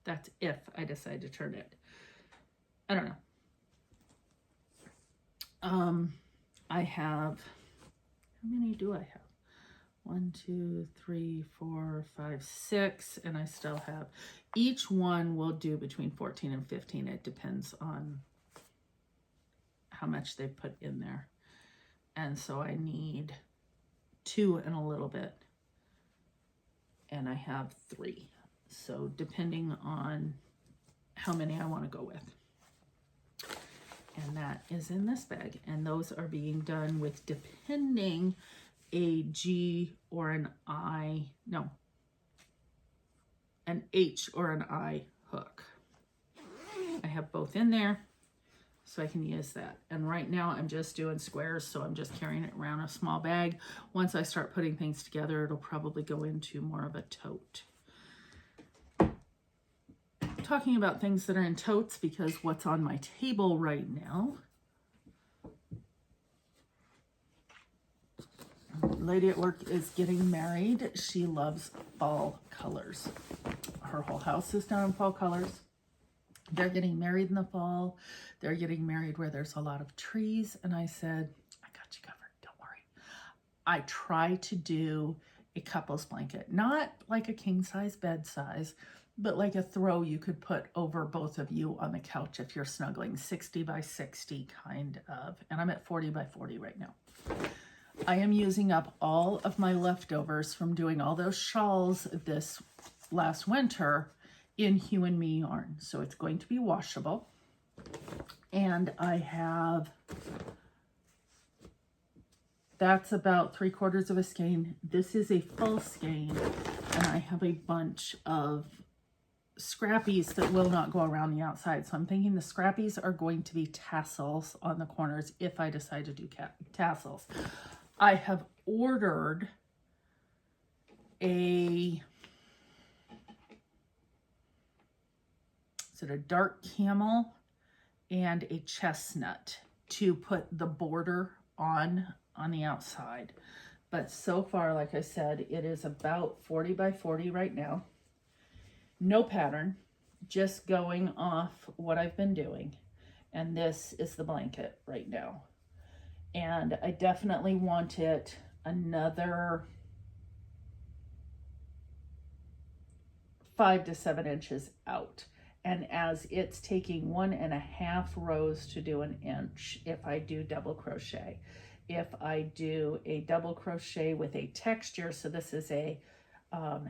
that's if I decide to turn it. I don't know. I have, how many do I have? 1, 2, 3, 4, 5, 6, and I still have, each one will do between 14 and 15. It depends on how much they put in there. And so I need 2 and a little bit, and I have 3. So depending on how many I want to go with. And that is in this bag. And those are being done with, depending, a G or an I, no, an H or an I hook. I have both in there, so I can use that. And right now I'm just doing squares, so I'm just carrying it around a small bag. Once I start putting things together, it'll probably go into more of a tote. Talking about things that are in totes, because what's on my table right now, lady at work is getting married. She loves fall colors. Her whole house is done in fall colors. They're getting married in the fall. They're getting married where there's a lot of trees. And I said, I got you covered, don't worry. I try to do a couple's blanket, not like a king size bed size, but like a throw you could put over both of you on the couch if you're snuggling, 60 by 60 kind of. And I'm at 40 by 40 right now. I am using up all of my leftovers from doing all those shawls this last winter in Hue and Me yarn. So it's going to be washable. And I have, that's about 3/4 of a skein. This is a full skein. And I have a bunch of scrappies that will not go around the outside. So I'm thinking the scrappies are going to be tassels on the corners if I decide to do tassels. I have ordered a, is it a dark camel and a chestnut to put the border on the outside. But so far, like I said, it is about 40 by 40 right now. No pattern, just going off what I've been doing. And this is the blanket right now. And I definitely want it another 5 to 7 inches out. And as it's taking 1.5 rows to do an inch, if I do double crochet, if I do a double crochet with a texture. So this is a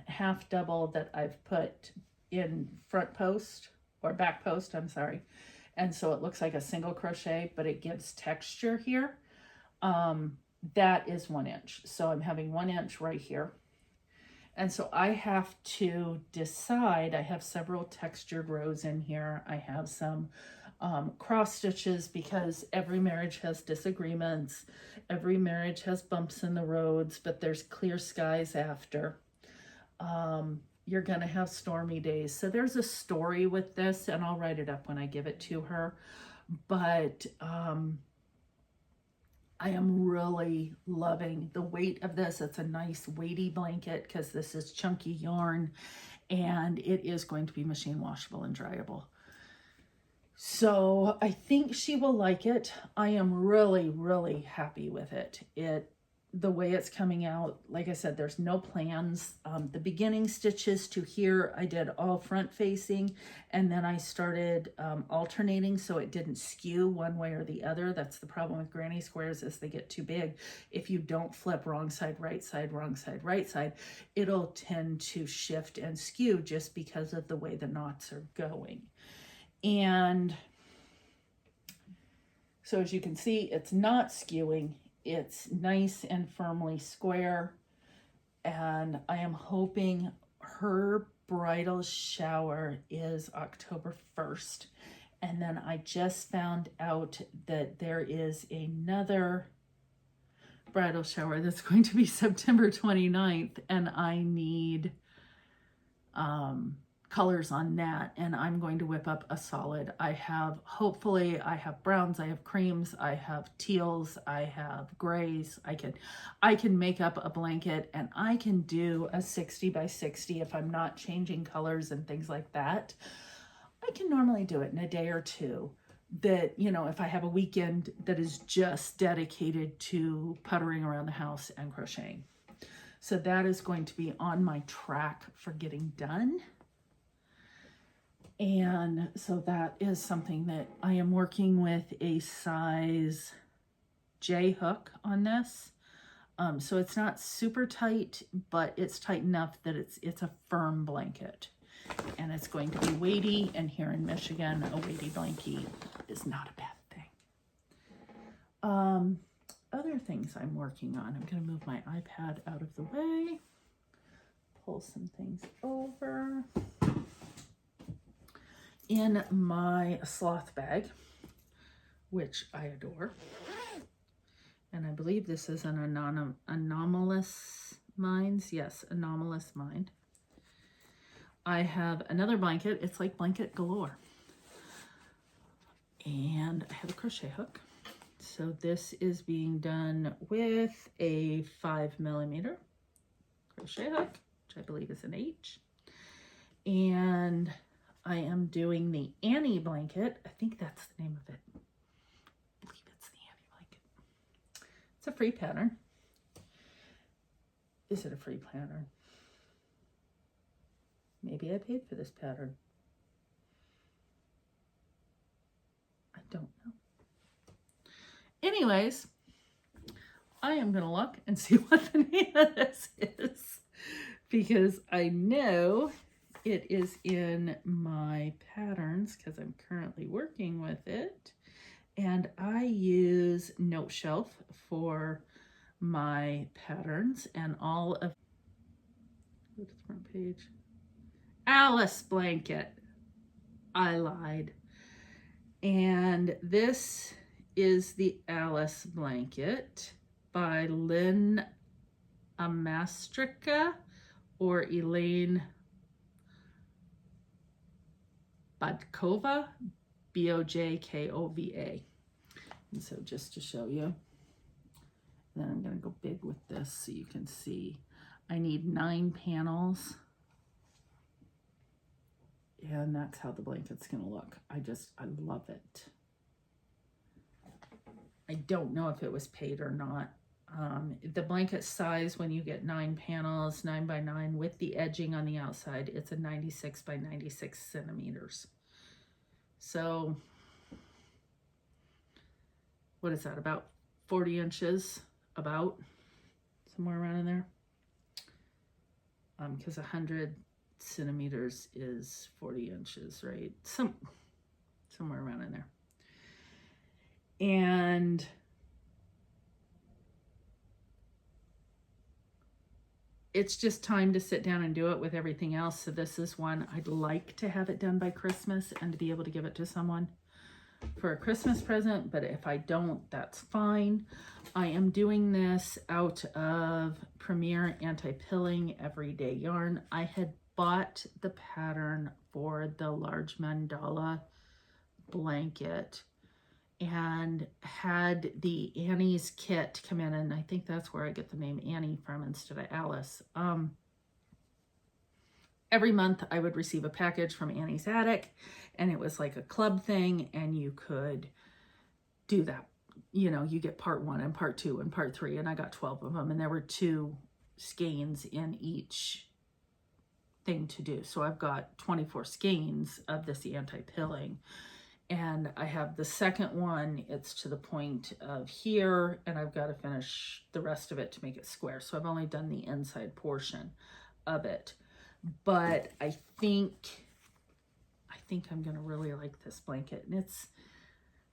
half double that I've put in front post or back post, I'm sorry. And so it looks like a single crochet, but it gives texture here. That is 1 inch. So I'm having 1 inch right here. And so I have to decide, I have several textured rows in here. I have some cross stitches because every marriage has disagreements. Every marriage has bumps in the roads, but there's clear skies after. You're going to have stormy days. So there's a story with this, and I'll write it up when I give it to her. But I am really loving the weight of this. It's a nice weighty blanket because this is chunky yarn, and it is going to be machine washable and dryable. So I think she will like it. I am really, really happy with it. The way it's coming out, like I said, there's no plans. The beginning stitches to here, I did all front facing, and then I started alternating so it didn't skew one way or the other. That's the problem with granny squares, is they get too big. If you don't flip wrong side, right side, wrong side, right side, it'll tend to shift and skew just because of the way the knots are going. And so as you can see, it's not skewing. It's nice and firmly square, and I am hoping her bridal shower is October 1st. And then I just found out that there is another bridal shower that's going to be September 29th, and I need colors on that, and I'm going to whip up a solid. Hopefully I have browns, I have creams, I have teals, I have grays. I can make up a blanket, and I can do a 60 by 60 if I'm not changing colors and things like that. I can normally do it in a day or two. That, if I have a weekend that is just dedicated to puttering around the house and crocheting. So that is going to be on my track for getting done. And so that is something that I am working with a size J hook on this. So it's not super tight, but it's tight enough that it's a firm blanket. And it's going to be weighty, and here in Michigan, a weighty blankie is not a bad thing. Other things I'm working on. I'm going to move my iPad out of the way, pull some things over. In my sloth bag, which I adore, and I believe this is an Anomalous Minds. Yes, Anomalous Mind. I have another blanket. It's like blanket galore. And I have a crochet hook. So this is being done with a 5mm crochet hook, which I believe is an H. And I am doing the Annie blanket. I think that's the name of it. I believe it's the Annie blanket. It's a free pattern. Is it a free pattern? Maybe I paid for this pattern. I don't know. Anyways, I am going to look and see what the name of this is, because I know it is in my patterns because I'm currently working with it. And I use Note Shelf for my patterns, and all of, go to the front page, Alice blanket. I lied. And this is the Alice blanket by Lynn Amastrika or Elaine Bodkova, Bojkova. And so just to show you, then I'm going to go big with this so you can see. I need 9 panels. And that's how the blanket's going to look. I love it. I don't know if it was paid or not. The blanket size, when you get 9 panels, 9 by 9 with the edging on the outside, it's a 96 by 96 centimeters. So what is that, about 40 inches, about somewhere around in there. Because 100 centimeters is 40 inches, right? Somewhere around in there. And it's just time to sit down and do it with everything else. So this is one I'd like to have it done by Christmas and to be able to give it to someone for a Christmas present, but if I don't, that's fine. I am doing this out of Premier Anti-Pilling Everyday Yarn. I had bought the pattern for the large mandala blanket and had the Annie's kit come in, and I think that's where I get the name Annie from instead of Alice. Every month I would receive a package from Annie's Attic, and it was like a club thing, and you could do that. You know, you get part 1 and part 2 and part 3, and I got 12 of them, and there were 2 skeins in each thing to do. So I've got 24 skeins of this anti-pilling, and I have the second one. It's to the point of here, and I've got to finish the rest of it to make it square. So I've only done the inside portion of it. But I think I'm gonna really like this blanket. And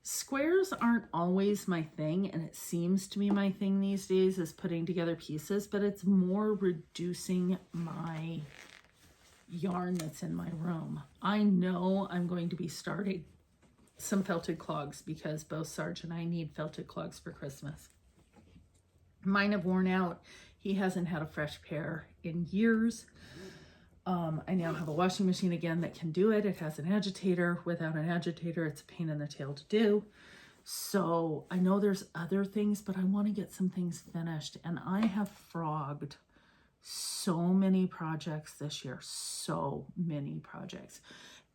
squares aren't always my thing, and it seems to be my thing these days is putting together pieces, but it's more reducing my yarn that's in my room. I know I'm going to be starting some felted clogs because both Sarge and I need felted clogs for Christmas. Mine have worn out. He hasn't had a fresh pair in years. I now have a washing machine again that can do it. It has an agitator. Without an agitator, it's a pain in the tail to do. So I know there's other things, but I want to get some things finished. And I have frogged so many projects this year, so many projects.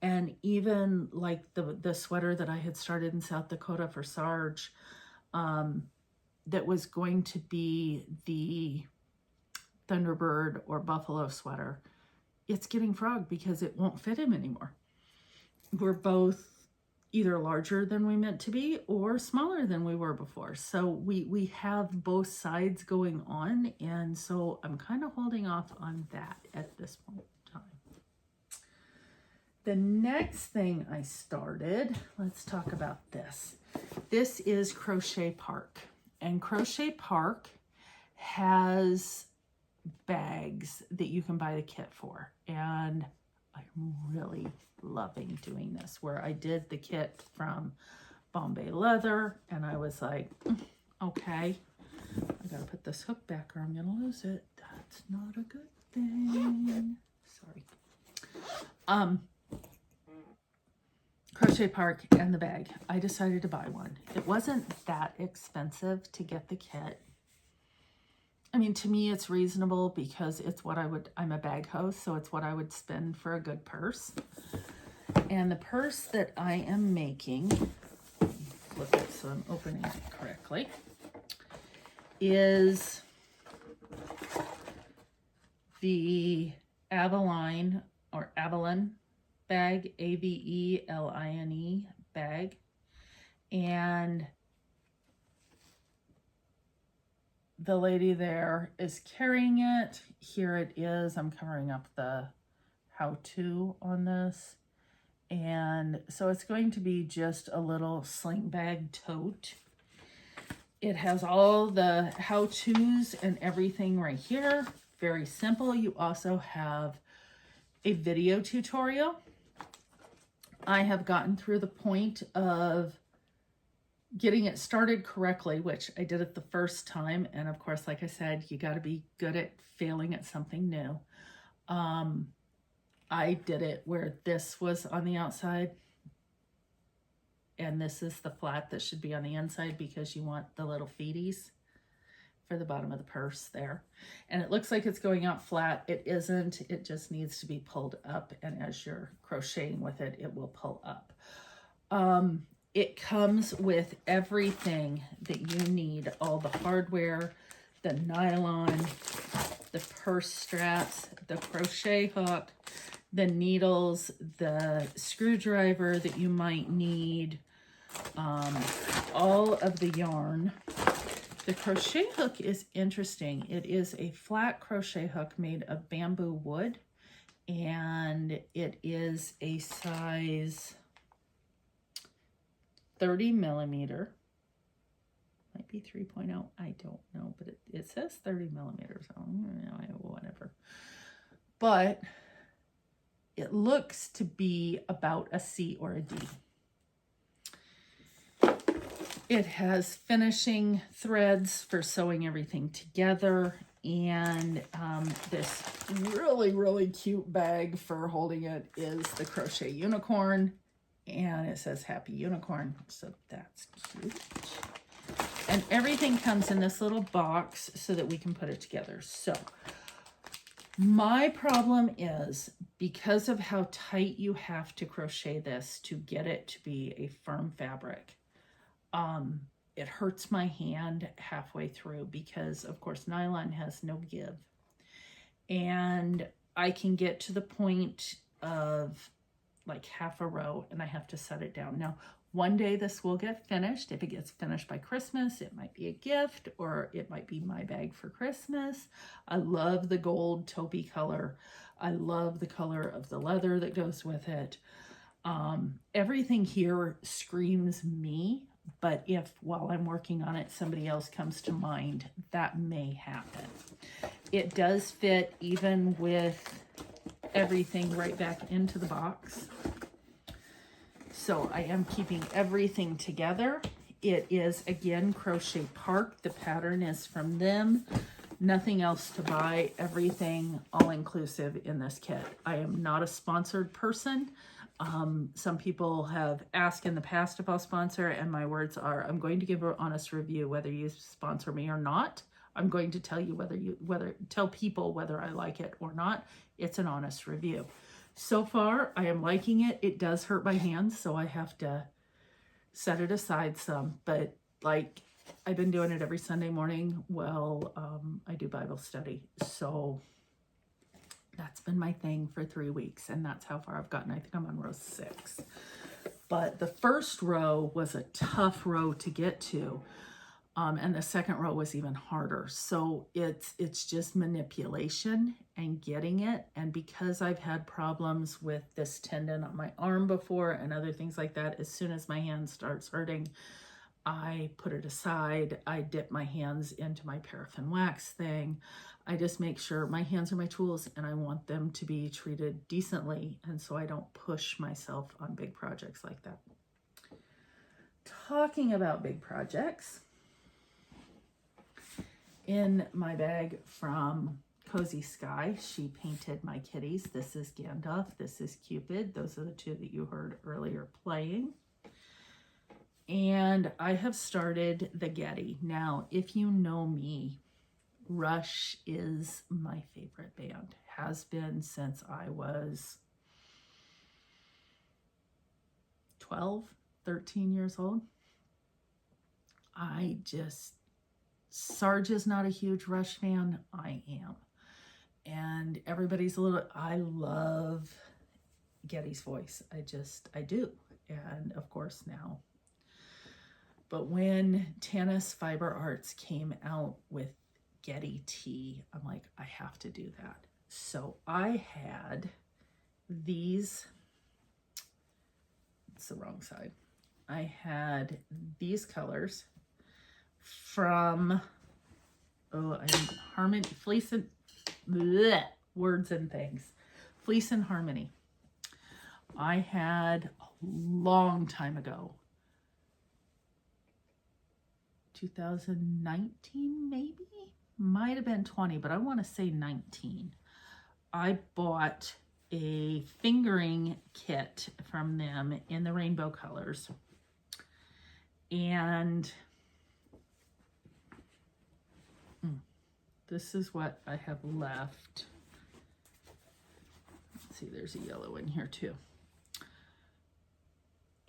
And even like the sweater that I had started in South Dakota for Sarge, that was going to be the Thunderbird or Buffalo sweater. It's getting frogged because it won't fit him anymore. We're both either larger than we meant to be or smaller than we were before. So we have both sides going on. And so I'm kind of holding off on that at this point in time. The next thing I started, let's talk about this. This is Crochet Park. And Crochet Park has bags that you can buy the kit for, and I'm really loving doing this, where I did the kit from Bombay Leather, and I was like, okay, I gotta put this hook back or I'm gonna lose it. That's not a good thing. Sorry. Crochet Park and the bag. I decided to buy one. It wasn't that expensive to get the kit. I mean, to me, it's reasonable because it's what I'm a bag host, so it's what I would spend for a good purse. And the purse that I am making, flip it so I'm opening it correctly, is the Avalon bag, Aveline bag. And the lady there is carrying it. Here it is. I'm covering up the how-to on this. And so it's going to be just a little sling bag tote. It has all the how-tos and everything right here. Very simple. You also have a video tutorial. I have gotten through the point of getting it started correctly, which I did it the first time. And of course, like I said, you got to be good at failing at something new. I did it where this was on the outside and this is the flat that should be on the inside because you want the little feeties for the bottom of the purse there. And it looks like it's going out flat. It isn't. It just needs to be pulled up. And as you're crocheting with it, it will pull up. It comes with everything that you need, all the hardware, the nylon, the purse straps, the crochet hook, the needles, the screwdriver that you might need, all of the yarn. The crochet hook is interesting. It is a flat crochet hook made of bamboo wood, and it is a size 30 millimeter. Might be 3.0, I don't know, but it says 30 millimeters, so whatever. But it looks to be about a C or a D. It has finishing threads for sewing everything together, and this really, really cute bag for holding it is the Crochet Unicorn, and it says Happy Unicorn, so that's cute. And everything comes in this little box so that we can put it together. So my problem is, because of how tight you have to crochet this to get it to be a firm fabric, it hurts my hand halfway through because, of course, nylon has no give. And I can get to the point of like half a row and I have to set it down. Now, one day this will get finished. If it gets finished by Christmas, it might be a gift or it might be my bag for Christmas. I love the gold taupey color. I love the color of the leather that goes with it. Everything here screams me, but if while I'm working on it, somebody else comes to mind, that may happen. It does fit even with everything right back into the box. So I am keeping everything together. It is, again, Crochet Park. The pattern is from them. Nothing else to buy. Everything all-inclusive in this kit. I am not a sponsored person. Some people have asked in the past if I'll sponsor, and my words are, I'm going to give an honest review whether you sponsor me or not. I'm going to tell you tell people whether I like it or not. It's an honest review. So far, I am liking it. It does hurt my hands, so I have to set it aside some. But like, I've been doing it every Sunday morning while I do Bible study. So that's been my thing for 3 weeks, and that's how far I've gotten. I think I'm on row 6. But the first row was a tough row to get to. And the second row was even harder. So it's just manipulation and getting it. And because I've had problems with this tendon on my arm before and other things like that, as soon as my hand starts hurting, I put it aside. I dip my hands into my paraffin wax thing. I just make sure my hands are my tools and I want them to be treated decently. And so I don't push myself on big projects like that. Talking about big projects, in my bag from Cozy Sky, she painted my kitties. This is Gandalf, this is Cupid. Those are the two that you heard earlier playing. And I have started the Getty. Now, if you know me, Rush is my favorite band. Has been since I was 12, 13 years old. Sarge is not a huge Rush fan. I am. And everybody's I love Getty's voice. I do. And of course now. But when Tanis Fiber Arts came out with Getty Tea, I'm like, I have to do that. So I had these, it's the wrong side. I had these colors from Harmony, Fleece and Words and Things, Fleece and Harmony. I had a long time ago, 2019 maybe, might have been 20, but I want to say 19. I bought a fingering kit from them in the rainbow colors, and this is what I have left. Let's see, there's a yellow in here too.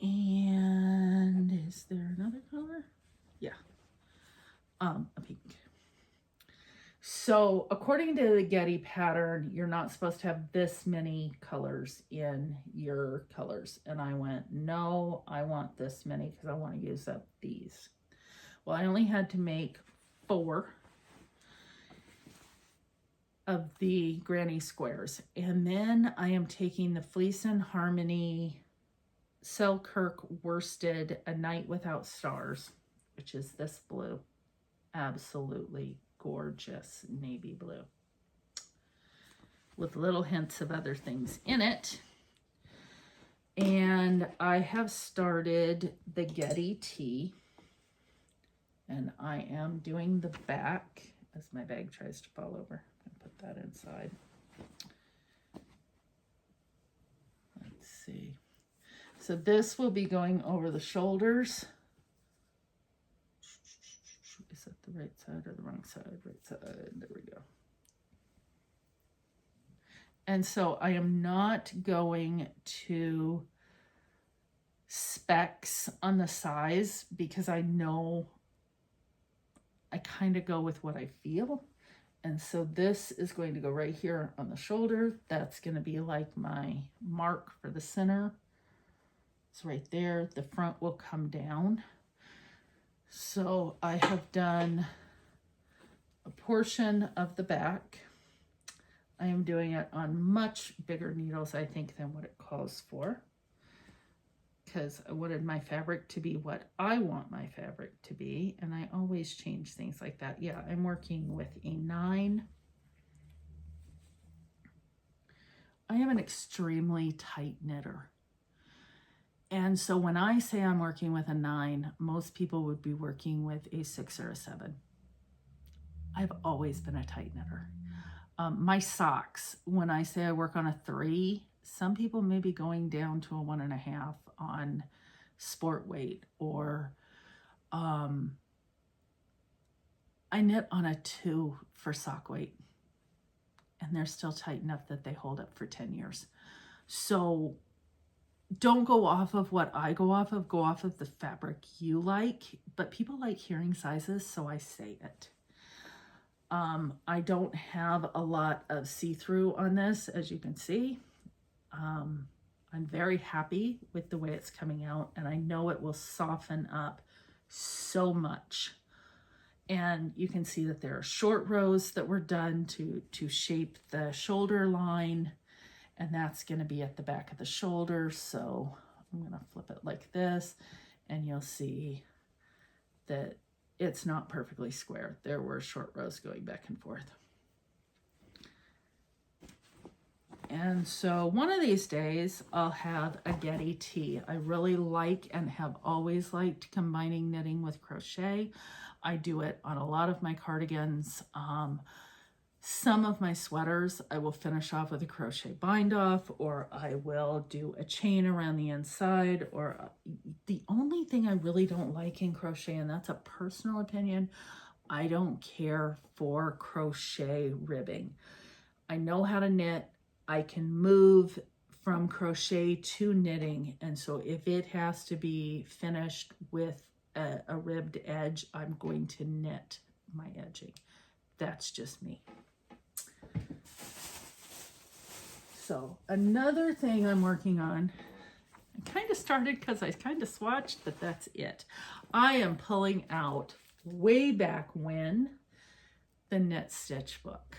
And is there another color? Yeah, a pink. So according to the Getty pattern, you're not supposed to have this many colors in your colors. And I went, no, I want this many because I want to use up these. Well, I only had to make 4 of the granny squares. And then I am taking the Fleece and Harmony Selkirk worsted A Night Without Stars, which is this blue. Absolutely gorgeous navy blue, with little hints of other things in it. And I have started the Getty Tee, and I am doing the back as my bag tries to fall over. I'm gonna put that inside. Let's see. So this will be going over the shoulders. Is that the right side or the wrong side? Right side. There we go. And so I am not going to specs on the size because I know I kind of go with what I feel. And so this is going to go right here on the shoulder. That's going to be like my mark for the center. It's right there. The front will come down. So I have done a portion of the back. I am doing it on much bigger needles, I think, than what it calls for, because I wanted my fabric to be what I want my fabric to be, and I always change things like that. Yeah, I'm working with a 9. I am an extremely tight knitter. And so when I say I'm working with a 9, most people would be working with a 6 or a 7. I've always been a tight knitter. My socks, when I say I work on a 3, some people may be going down to a 1.5 on sport weight, or I knit on a 2 for sock weight, and they're still tight enough that they hold up for 10 years. So don't go off of what I go off of the fabric you like, but people like hearing sizes, so I say it. I don't have a lot of see-through on this, as you can see. I'm very happy with the way it's coming out, and I know it will soften up so much. And you can see that there are short rows that were done to shape the shoulder line, and that's going to be at the back of the shoulder. So I'm going to flip it like this, and you'll see that it's not perfectly square. There were short rows going back and forth. And so one of these days I'll have a Getty Tee. I really like and have always liked combining knitting with crochet. I do it on a lot of my cardigans. Some of my sweaters I will finish off with a crochet bind off, or I will do a chain around the inside, or the only thing I really don't like in crochet, and that's a personal opinion, I don't care for crochet ribbing. I know how to knit. I can move from crochet to knitting, and so if it has to be finished with a ribbed edge, I'm going to knit my edging. That's just me. So another thing I'm working on, I kind of started because I kind of swatched, but that's it. I am pulling out way back when the Knit Stitch book.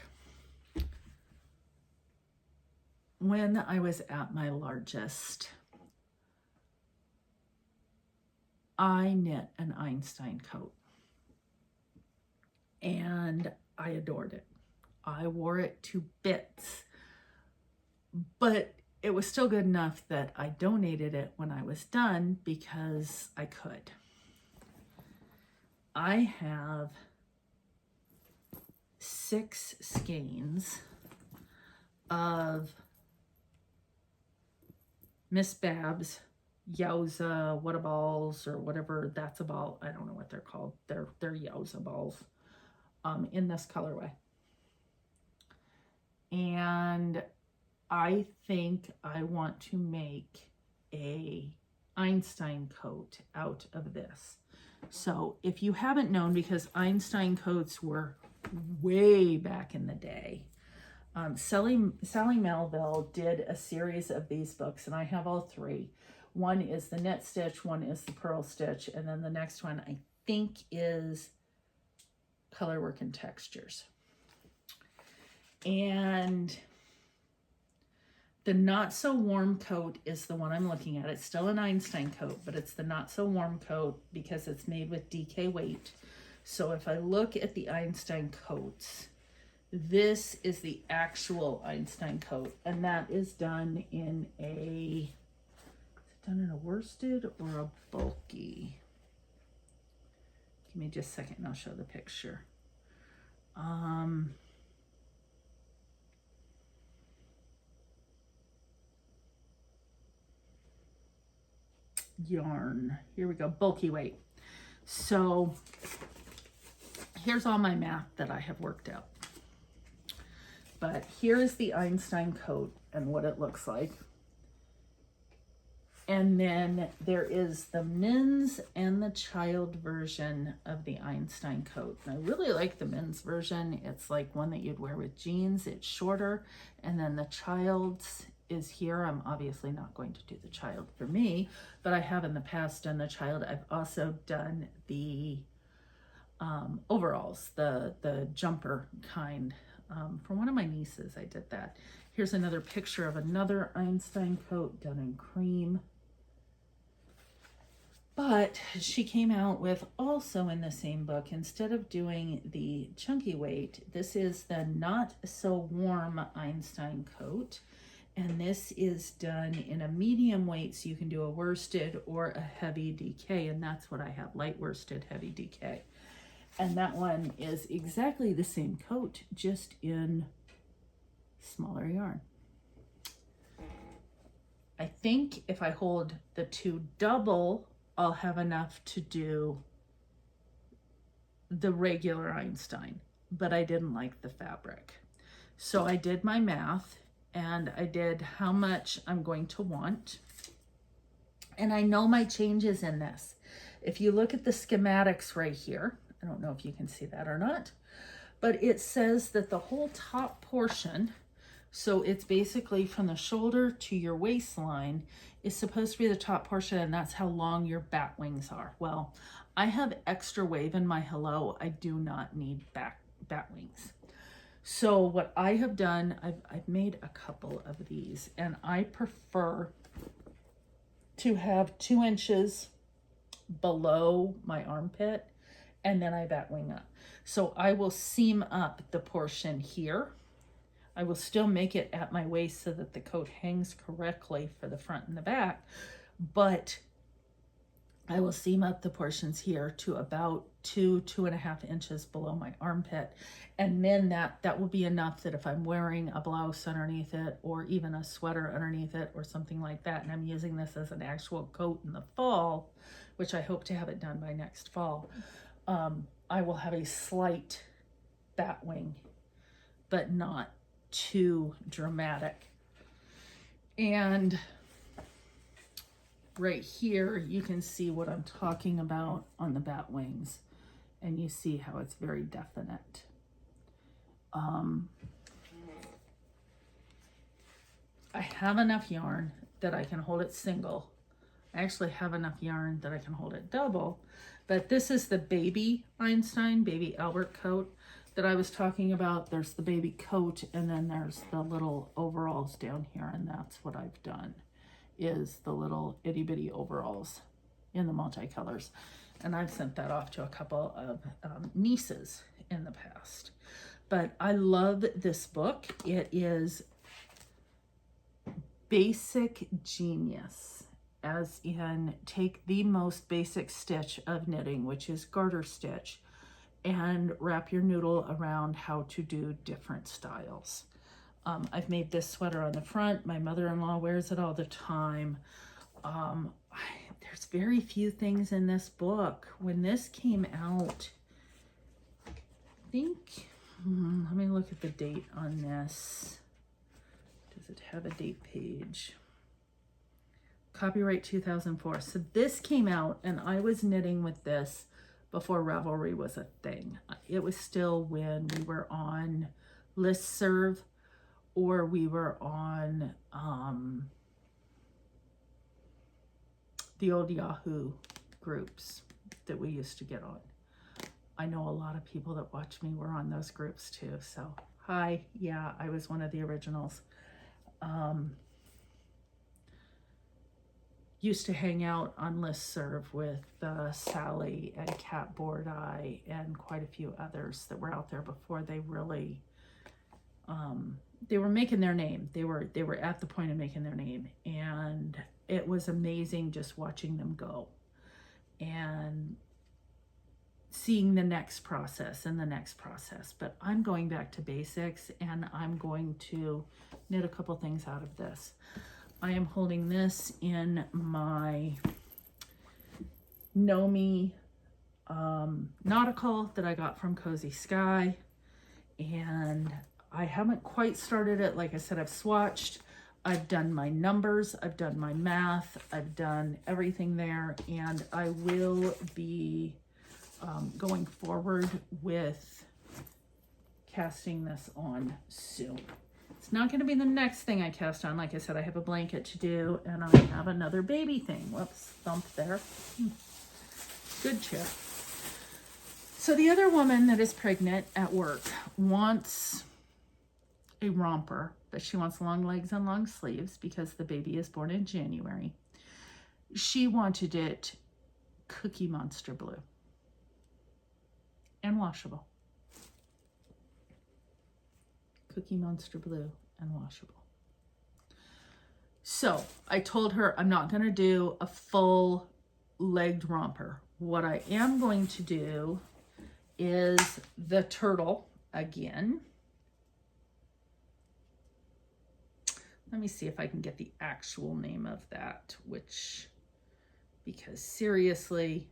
When I was at my largest, I knit an Einstein coat, and I adored it. I wore it to bits, but it was still good enough that I donated it when I was done because I could. I have 6 skeins of Miss Babs Yowza What a Balls, or whatever that's a ball. I don't know what they're called. They're Yowza balls in this colorway. And I think I want to make a Einstein coat out of this. So if you haven't known, because Einstein coats were way back in the day, Sally Melville did a series of these books, and I have all 3. One is the Knit Stitch, one is the Purl Stitch, and then the next one I think is color work and textures. And the Not So Warm coat is the one I'm looking at. It's still an Einstein coat, but it's the Not So Warm coat because it's made with DK weight. So if I look at the Einstein coats, this is the actual Einstein coat, and that is done in a, is it done in a worsted or a bulky? Give me just a second and I'll show the picture. Yarn, here we go, bulky weight. So here's all my math that I have worked out. But here is the Einstein coat and what it looks like. And then there is the men's and the child version of the Einstein coat. And I really like the men's version. It's like one that you'd wear with jeans. It's shorter. And then the child's is here. I'm obviously not going to do the child for me, but I have in the past done the child. I've also done the overalls, the jumper kind. For one of my nieces, I did that. Here's another picture of another Einstein coat done in cream. But she came out with also in the same book, instead of doing the chunky weight, this is the Not So Warm Einstein coat. And this is done in a medium weight, so you can do a worsted or a heavy DK, and that's what I have, light worsted, heavy DK. And that one is exactly the same coat, just in smaller yarn. I think if I hold the two double, I'll have enough to do the regular Einstein, but I didn't like the fabric. So I did my math and I did how much I'm going to want. And I know my changes in this. If you look at the schematics right here, I don't know if you can see that or not, but it says that the whole top portion, so it's basically from the shoulder to your waistline, is supposed to be the top portion, and that's how long your bat wings are. Well, I have extra wave in my Hello. I do not need bat wings. So what I have done, I've made a couple of these, and I prefer to have 2 inches below my armpit, and then I bat wing up. So I will seam up the portion here. I will still make it at my waist so that the coat hangs correctly for the front and the back, but I will seam up the portions here to about 2.5 inches below my armpit. And then that will be enough that if I'm wearing a blouse underneath it, or even a sweater underneath it, or something like that, and I'm using this as an actual coat in the fall, which I hope to have it done by next fall, I will have a slight bat wing, but not too dramatic. And right here, you can see what I'm talking about on the bat wings, and you see how it's very definite. I have enough yarn that I can hold it single. I actually have enough yarn that I can hold it double, but this is the baby Einstein, baby Albert coat that I was talking about. There's the baby coat, and then there's the little overalls down here, and that's what I've done, is the little itty bitty overalls in the multicolors. And I've sent that off to a couple of nieces in the past. But I love this book. It is basic genius, as in take the most basic stitch of knitting, which is garter stitch, and wrap your noodle around how to do different styles. I've made this sweater on the front. My mother-in-law wears it all the time. There's very few things in this book. When this came out, I think, let me look at the date on this. Does it have a date page? Copyright 2004. So this came out, and I was knitting with this before Ravelry was a thing. It was still when we were on Listserv, or we were on the old Yahoo groups that we used to get on. I know a lot of people that watch me were on those groups too. So hi, yeah, I was one of the originals. Used to hang out on listserv with Sally and Cat Board Eye and quite a few others that were out there before they really, they were making their name. They were at the point of making their name, and it was amazing just watching them go and seeing the next process and the next process. But I'm going back to basics, and I'm going to knit a couple things out of this. I am holding this in my Nomi nautical that I got from Cozy Sky, and I haven't quite started it. Like I said, I've swatched, I've done my numbers, I've done my math, I've done everything there, and I will be going forward with casting this on soon. It's not going to be the next thing I cast on. Like I said, I have a blanket to do, and I have another baby thing. Whoops, thump there. Good chair. So the other woman that is pregnant at work wants a romper, but she wants long legs and long sleeves because the baby is born in January. She wanted it Cookie Monster blue and washable. Cookie Monster blue and washable. So I told her I'm not going to do a full legged romper. What I am going to do is the turtle again. Let me see if I can get the actual name of that, because seriously,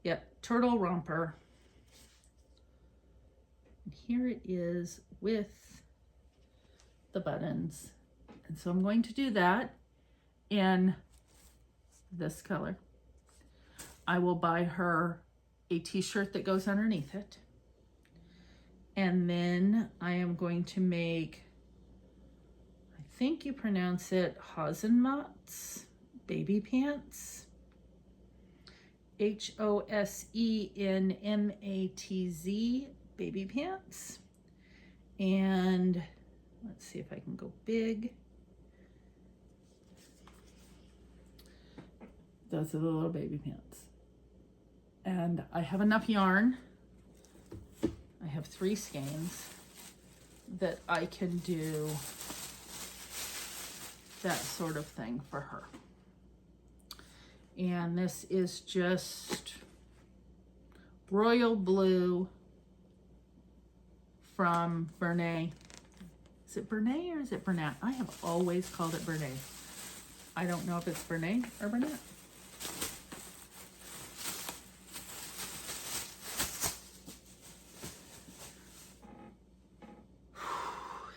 yep, turtle romper. And here it is with the buttons. And so I'm going to do that in this color. I will buy her a t-shirt that goes underneath it. And then I am going to make, I think you pronounce it Hosenmatz baby pants. Hosenmatz baby pants. And let's see if I can go big. Those are the little baby pants. And I have enough yarn. I have 3 skeins that I can do that sort of thing for her. And this is just royal blue from Bernay. Is it Bernay or is it Bernat? I have always called it Bernay. I don't know if it's Bernay or Bernat.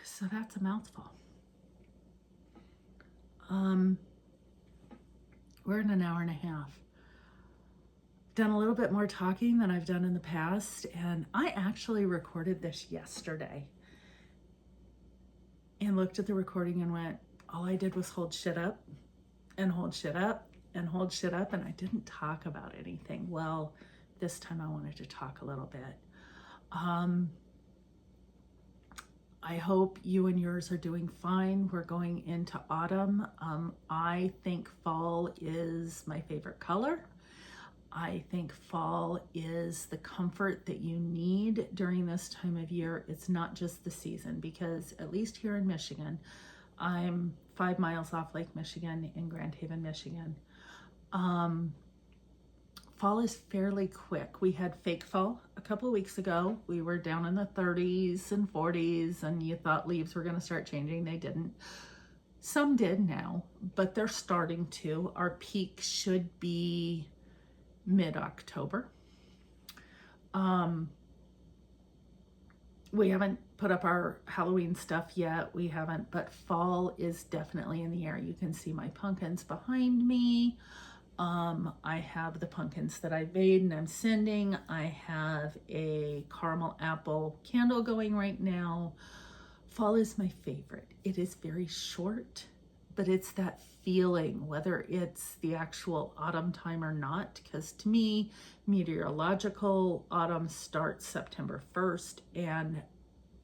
So that's a mouthful. We're in an hour and a half. Done a little bit more talking than I've done in the past, and I actually recorded this yesterday and looked at the recording and went, all I did was hold shit up and hold shit up and hold shit up, and I didn't talk about anything. Well, this time I wanted to talk a little bit. I hope you and yours are doing fine. We're going into autumn. I think fall is my favorite color. I think fall is the comfort that you need during this time of year. It's not just the season, because at least here in Michigan, I'm 5 miles off Lake Michigan in Grand Haven, Michigan. Fall is fairly quick. We had fake fall a couple of weeks ago. We were down in the 30s and 40s, and you thought leaves were going to start changing. They didn't. Some did now, but they're starting to. Our peak should be mid-October. We haven't put up our Halloween stuff yet. We haven't, but fall is definitely in the air. You can see my pumpkins behind me. I have the pumpkins that I made and I'm sending. I have a caramel apple candle going right now. Fall is my favorite. It is very short. but it's that feeling, whether it's the actual autumn time or not, because to me, meteorological autumn starts September 1st and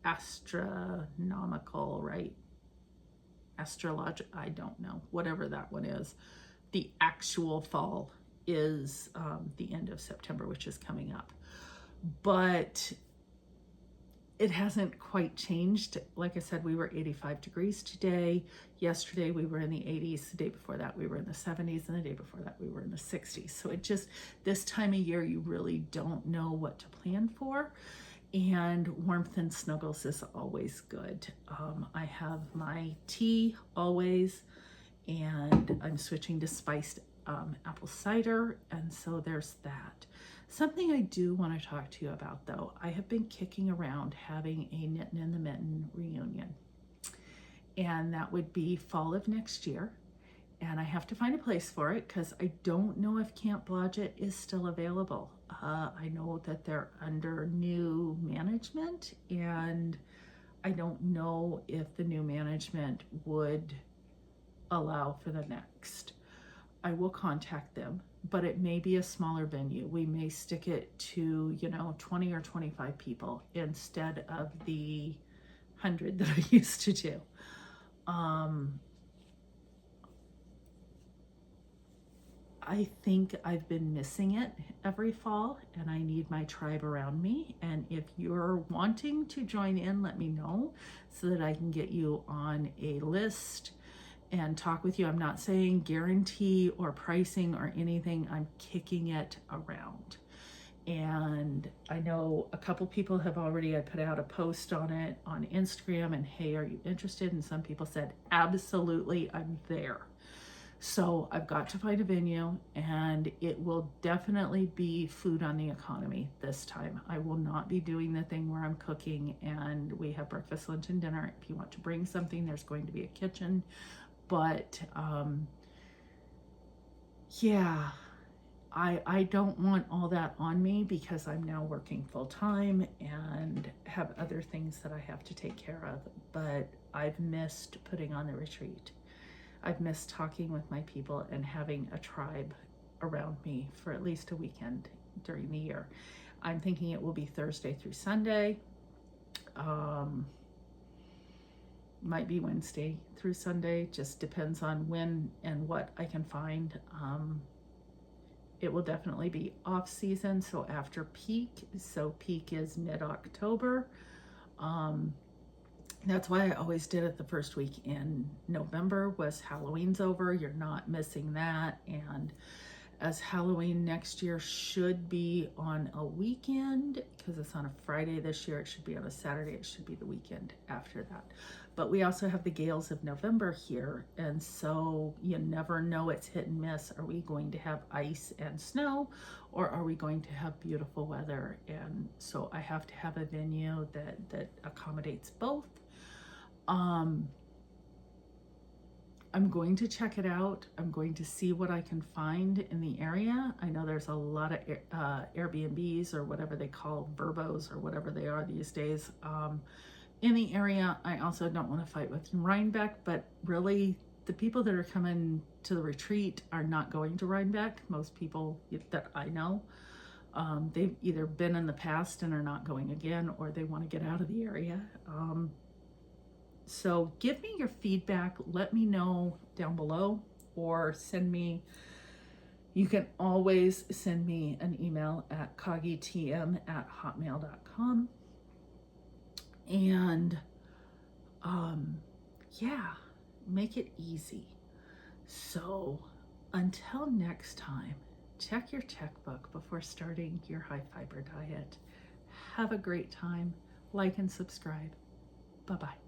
astronomical, right? Astrologic, I don't know, whatever that one is. The actual fall is the end of September, which is coming up. But it hasn't quite changed. Like I said, we were 85 degrees today. Yesterday we were in the 80s. The day before that we were in the 70s. And the day before that we were in the 60s. So it just, this time of year, you really don't know what to plan for. And warmth and snuggles is always good. I have my tea always, and I'm switching to spiced apple cider. And so there's that. Something I do want to talk to you about, though, I have been kicking around having a Knittin' in the Mitten reunion, and that would be fall of next year. And I have to find a place for it because I don't know if Camp Blodgett is still available. I know that they're under new management, and I don't know if the new management would allow for the next. I will contact them, but it may be a smaller venue. We may stick it to, 20 or 25 people instead of the 100 that I used to do. I think I've been missing it every fall, and I need my tribe around me. And if you're wanting to join in, let me know so that I can get you on a list and talk with you. I'm not saying guarantee or pricing or anything. I'm kicking it around. And I know a couple people have already, I put out a post on it on Instagram and, hey, are you interested? And some people said, absolutely, I'm there. So I've got to find a venue, and it will definitely be food on the economy this time. I will not be doing the thing where I'm cooking and we have breakfast, lunch, and dinner. If you want to bring something, there's going to be a kitchen. But yeah, I don't want all that on me because I'm now working full time and have other things that I have to take care of. But I've missed putting on the retreat. I've missed talking with my people and having a tribe around me for at least a weekend during the year. I'm thinking it will be Thursday through Sunday. Might be Wednesday through Sunday, just depends on when and what I can find. It will definitely be off season, so after peak. So peak is mid-October. That's why I always did it the first week in November, was Halloween's over. You're not missing that. And as Halloween next year should be on a weekend, because it's on a Friday this year, it should be on a Saturday. It should be the weekend after that. But we also have the gales of November here. And so you never know, it's hit and miss. Are we going to have ice and snow, or are we going to have beautiful weather? And so I have to have a venue that accommodates both. I'm going to check it out. I'm going to see what I can find in the area. I know there's a lot of Airbnbs or whatever they call Verbos or whatever they are these days in the area. I also don't want to fight with Rhinebeck, but really the people that are coming to the retreat are not going to Rhinebeck. Most people that I know, they've either been in the past and are not going again, or they want to get out of the area. So give me your feedback. Let me know down below, or send me, you can always send me an email at kagitm@hotmail.com. And yeah, make it easy. So until next time, check your checkbook before starting your high fiber diet. Have a great time. Like and subscribe. Bye-bye.